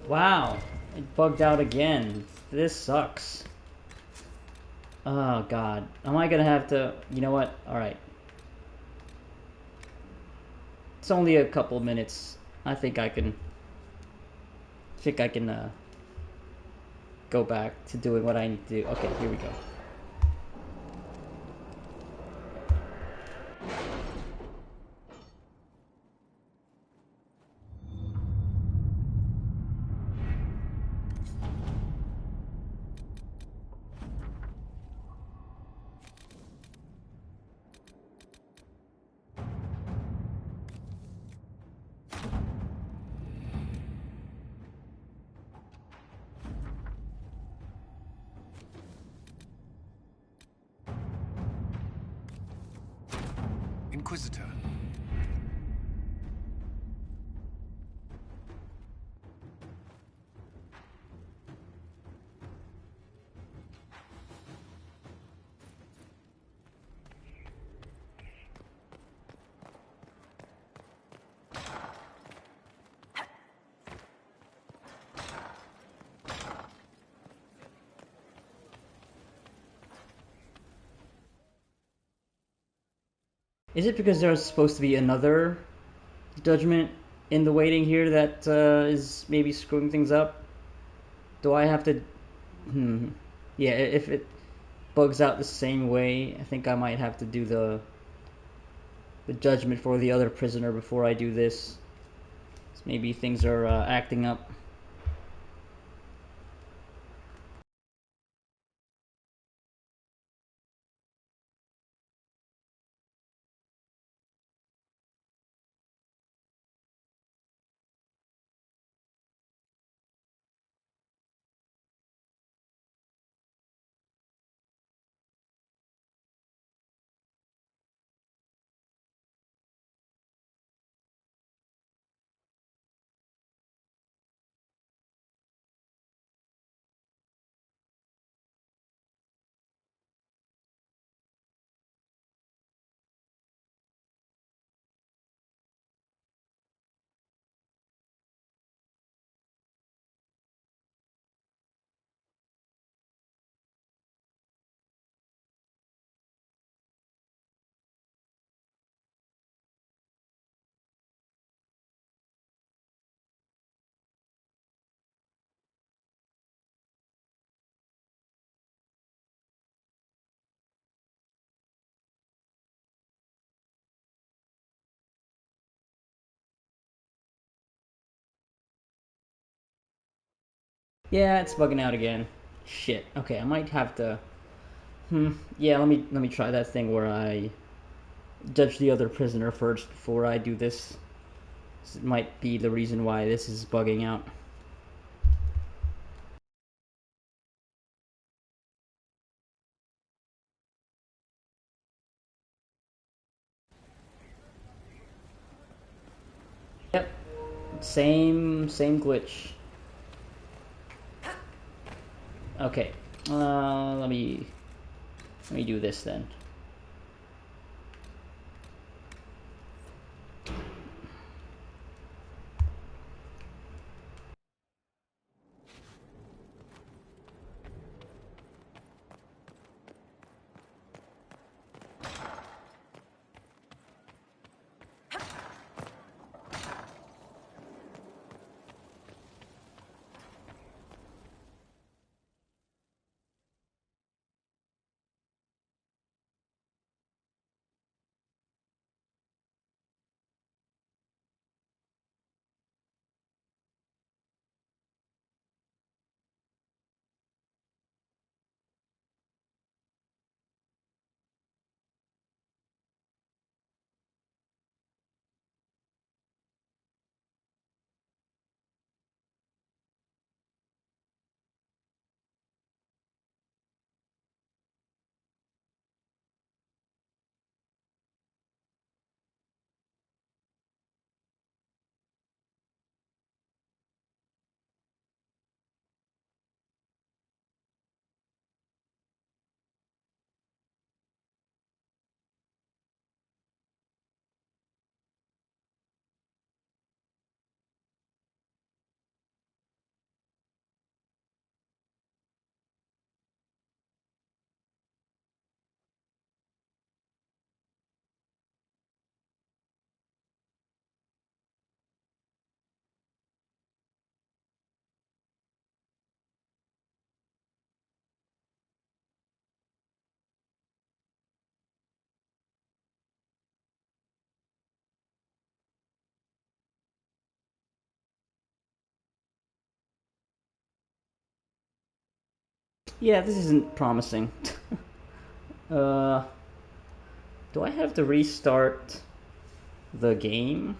Speaker 1: Wow, it bugged out again. This sucks. Oh god. Am I gonna have to... You know what? Alright. It's only a couple minutes. I think I can go back to doing what I need to do. Okay, here we go.
Speaker 11: Inquisitor.
Speaker 1: Is it because there's supposed to be another judgment in the waiting here that is maybe screwing things up? Do I have to... Yeah, if it bugs out the same way, I think I might have to do the judgment for the other prisoner before I do this. So maybe things are acting up. Yeah, it's bugging out again. Shit. Okay, I might have to... Yeah, let me try that thing where I judge the other prisoner first before I do this. This might be the reason why this is bugging out. Yep. Same glitch. Okay. Let me do this then. Yeah, this isn't promising. uh, do I have to restart the game?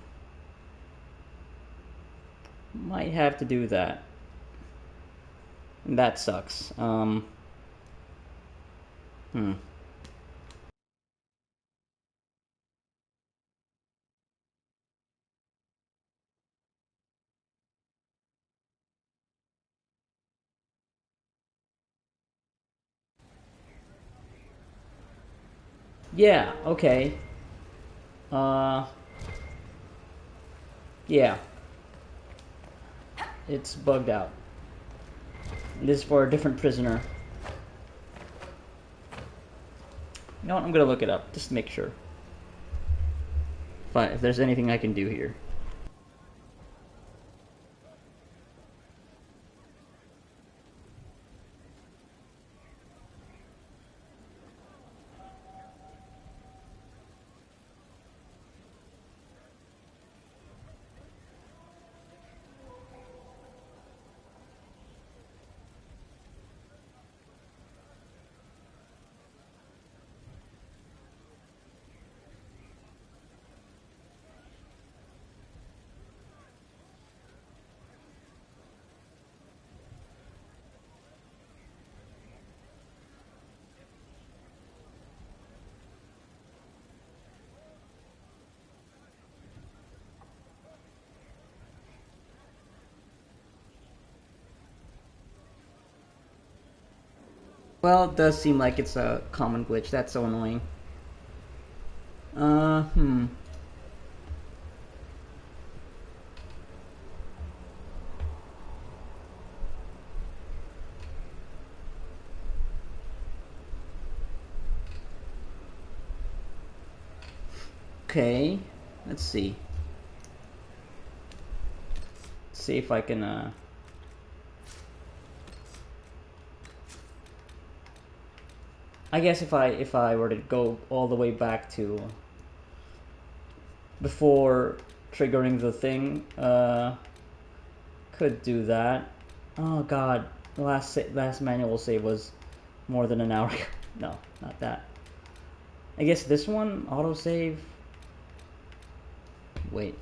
Speaker 1: Might have to do that. That sucks. Yeah, okay. Yeah. It's bugged out. This is for a different prisoner. You know what? I'm gonna look it up just to make sure. if there's anything I can do here. Well, it does seem like it's a common glitch. That's so annoying. Hmm. Okay, let's see. See if I can, I guess if I were to go all the way back to before triggering the thing, could do that. Oh god, the last manual save was more than an hour ago. No, not that. I guess this one, autosave. Wait.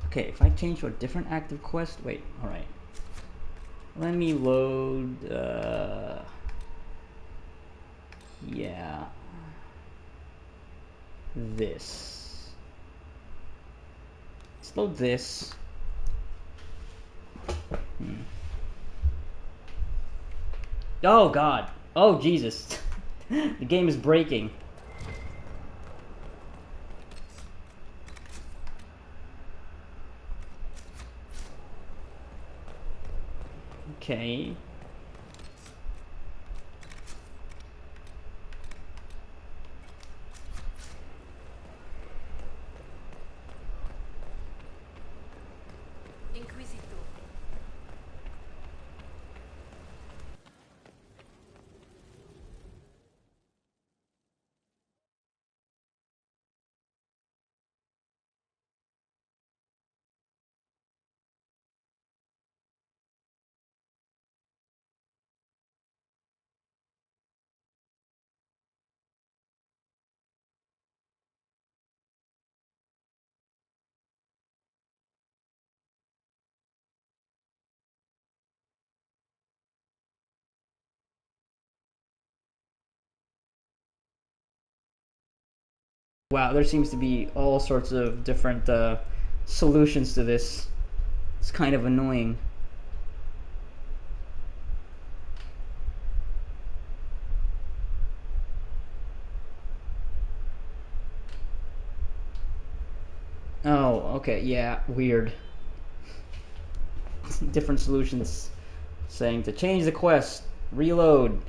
Speaker 1: Okay, if I change to a different active quest, wait, alright. Let me load, yeah. This. Let's load this. Oh god. Oh Jesus. The game is breaking. Okay.
Speaker 2: Inquisitor.
Speaker 1: Wow, there seems to be all sorts of different solutions to this. It's kind of annoying. Oh, okay, yeah, weird. Different solutions saying to change the quest, reload,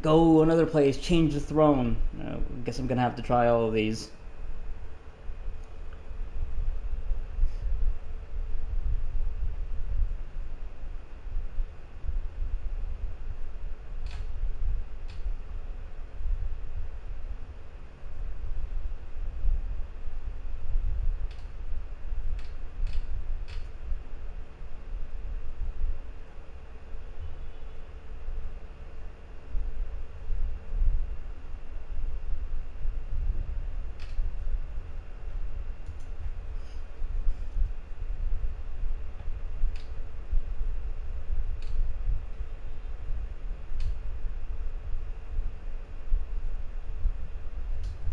Speaker 1: go another place, change the throne. I guess I'm gonna have to try all of these.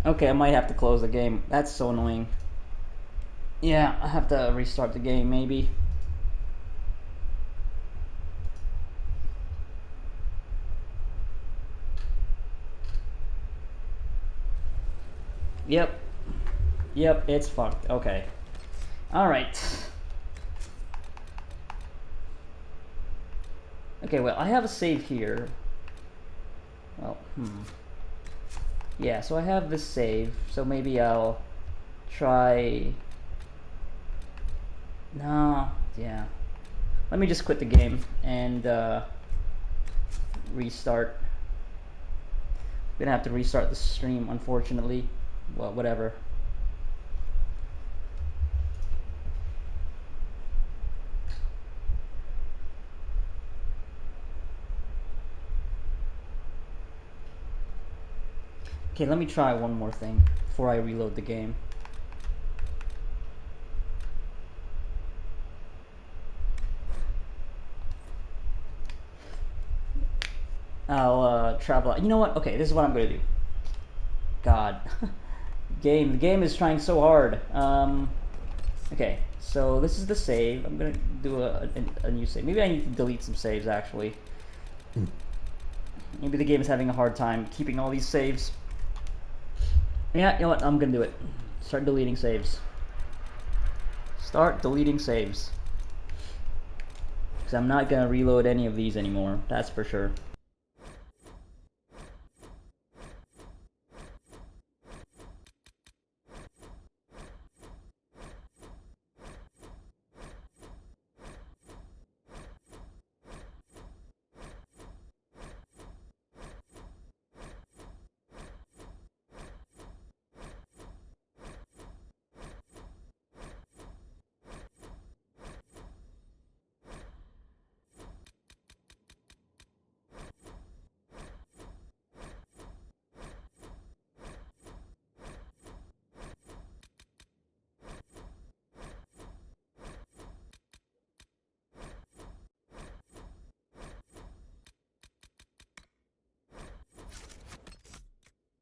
Speaker 1: Okay, I might have to close the game. That's so annoying. Yeah, I have to restart the game, maybe. Yep. Yep, it's fucked. Okay. Alright. Okay, well, I have a save here. Well, yeah, so I have this save, so maybe I'll try... No, yeah. Let me just quit the game and restart. I'm gonna have to restart the stream, unfortunately. Well, whatever. Okay, let me try one more thing before I reload the game. I'll travel out. You know what? Okay, this is what I'm gonna do. God. The game is trying so hard. Okay, so this is the save. I'm gonna do a new save. Maybe I need to delete some saves, actually. Maybe the game is having a hard time keeping all these saves. Yeah, you know what? I'm gonna do it. Start deleting saves. Start deleting saves. Because I'm not gonna reload any of these anymore. That's for sure.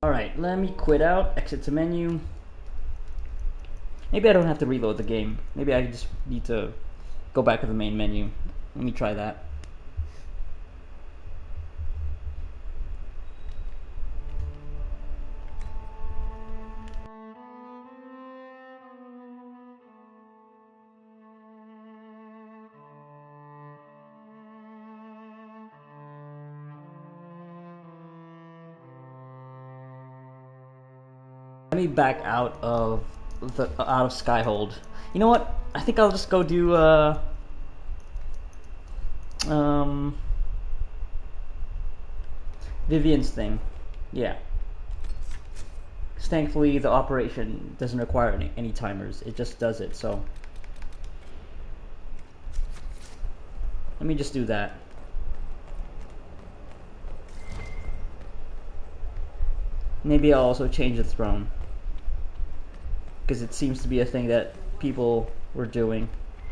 Speaker 1: Alright, let me quit out, exit to menu. Maybe I don't have to reload the game. Maybe I just need to go back to the main menu. Let me try that. Let me back out of Skyhold. You know what? I think I'll just go do Vivian's thing. Yeah. 'Cause thankfully the operation doesn't require any timers. It just does it, so let me just do that. Maybe I'll also change the throne, because it seems to be a thing that people were doing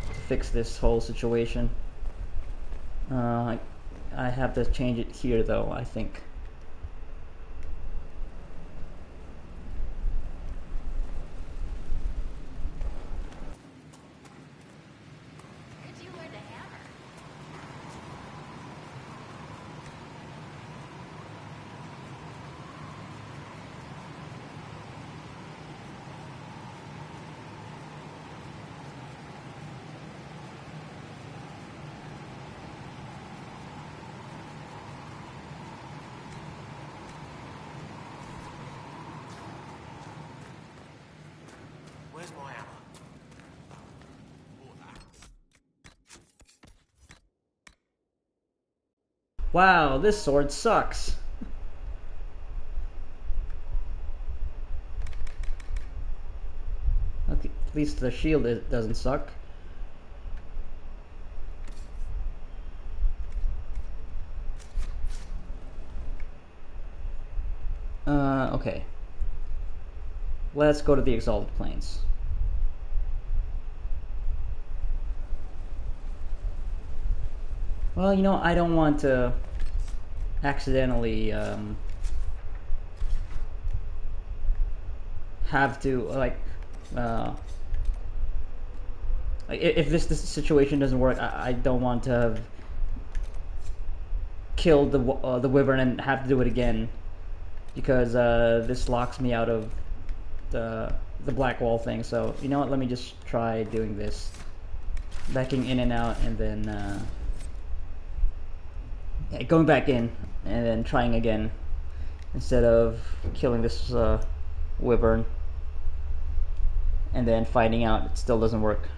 Speaker 1: to fix this whole situation. I have to change it here, though, I think.
Speaker 17: Where's my hammer?
Speaker 1: Wow, this sword sucks. Okay, at least the shield doesn't suck. Okay. Let's go to the Exalted Plains. Well, you know, I don't want to accidentally have to, like, if this situation doesn't work, I don't want to have killed the wyvern and have to do it again, because this locks me out of the black wall thing. So you know what? Let me just try doing this, backing in and out, and then going back in, and then trying again instead of killing this wyvern, and then finding out it still doesn't work.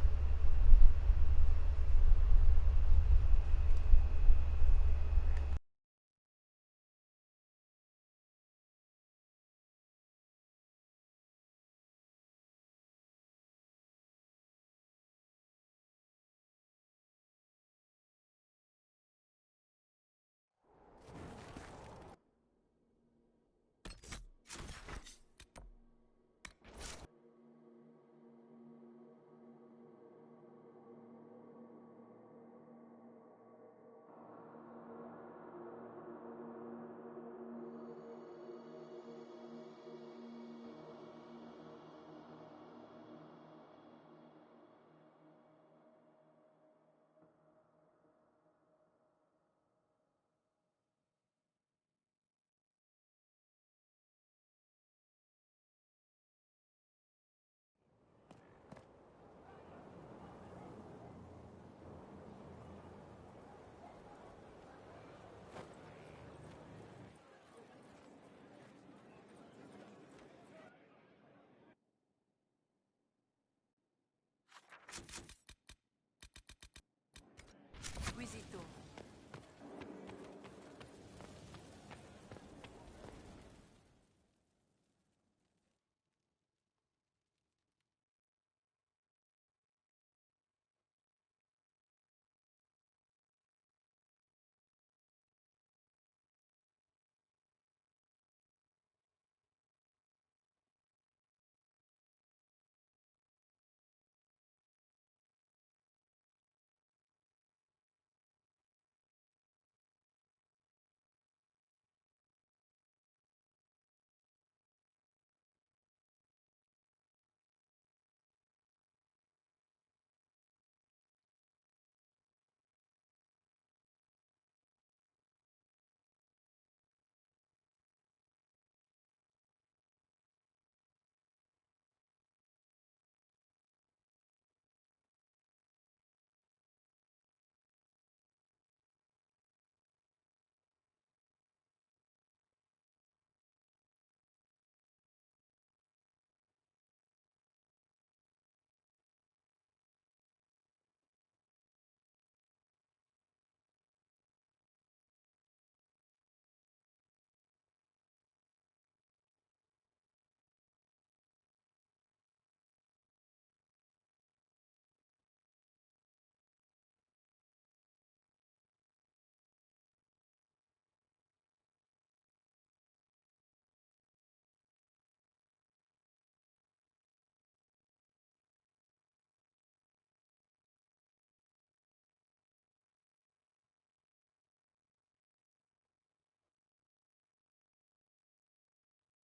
Speaker 2: Inquisitor.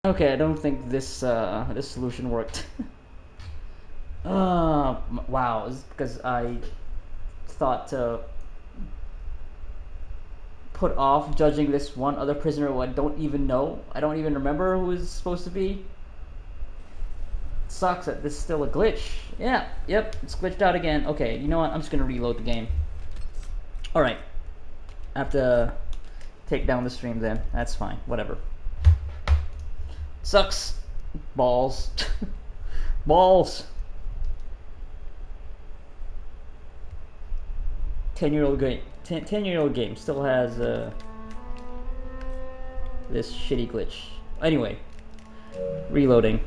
Speaker 1: Okay, I don't think this this solution worked. Wow, it's because I thought to put off judging this one other prisoner who I don't even know. I don't even remember who is supposed to be. Sucks that this is still a glitch. Yeah, yep, it's glitched out again. Okay, you know what? I'm just gonna reload the game. Alright. I have to take down the stream then. That's fine. Whatever. Sucks. Balls. Balls. 10-year-old game. 10-year-old game still has this shitty glitch. Anyway, reloading.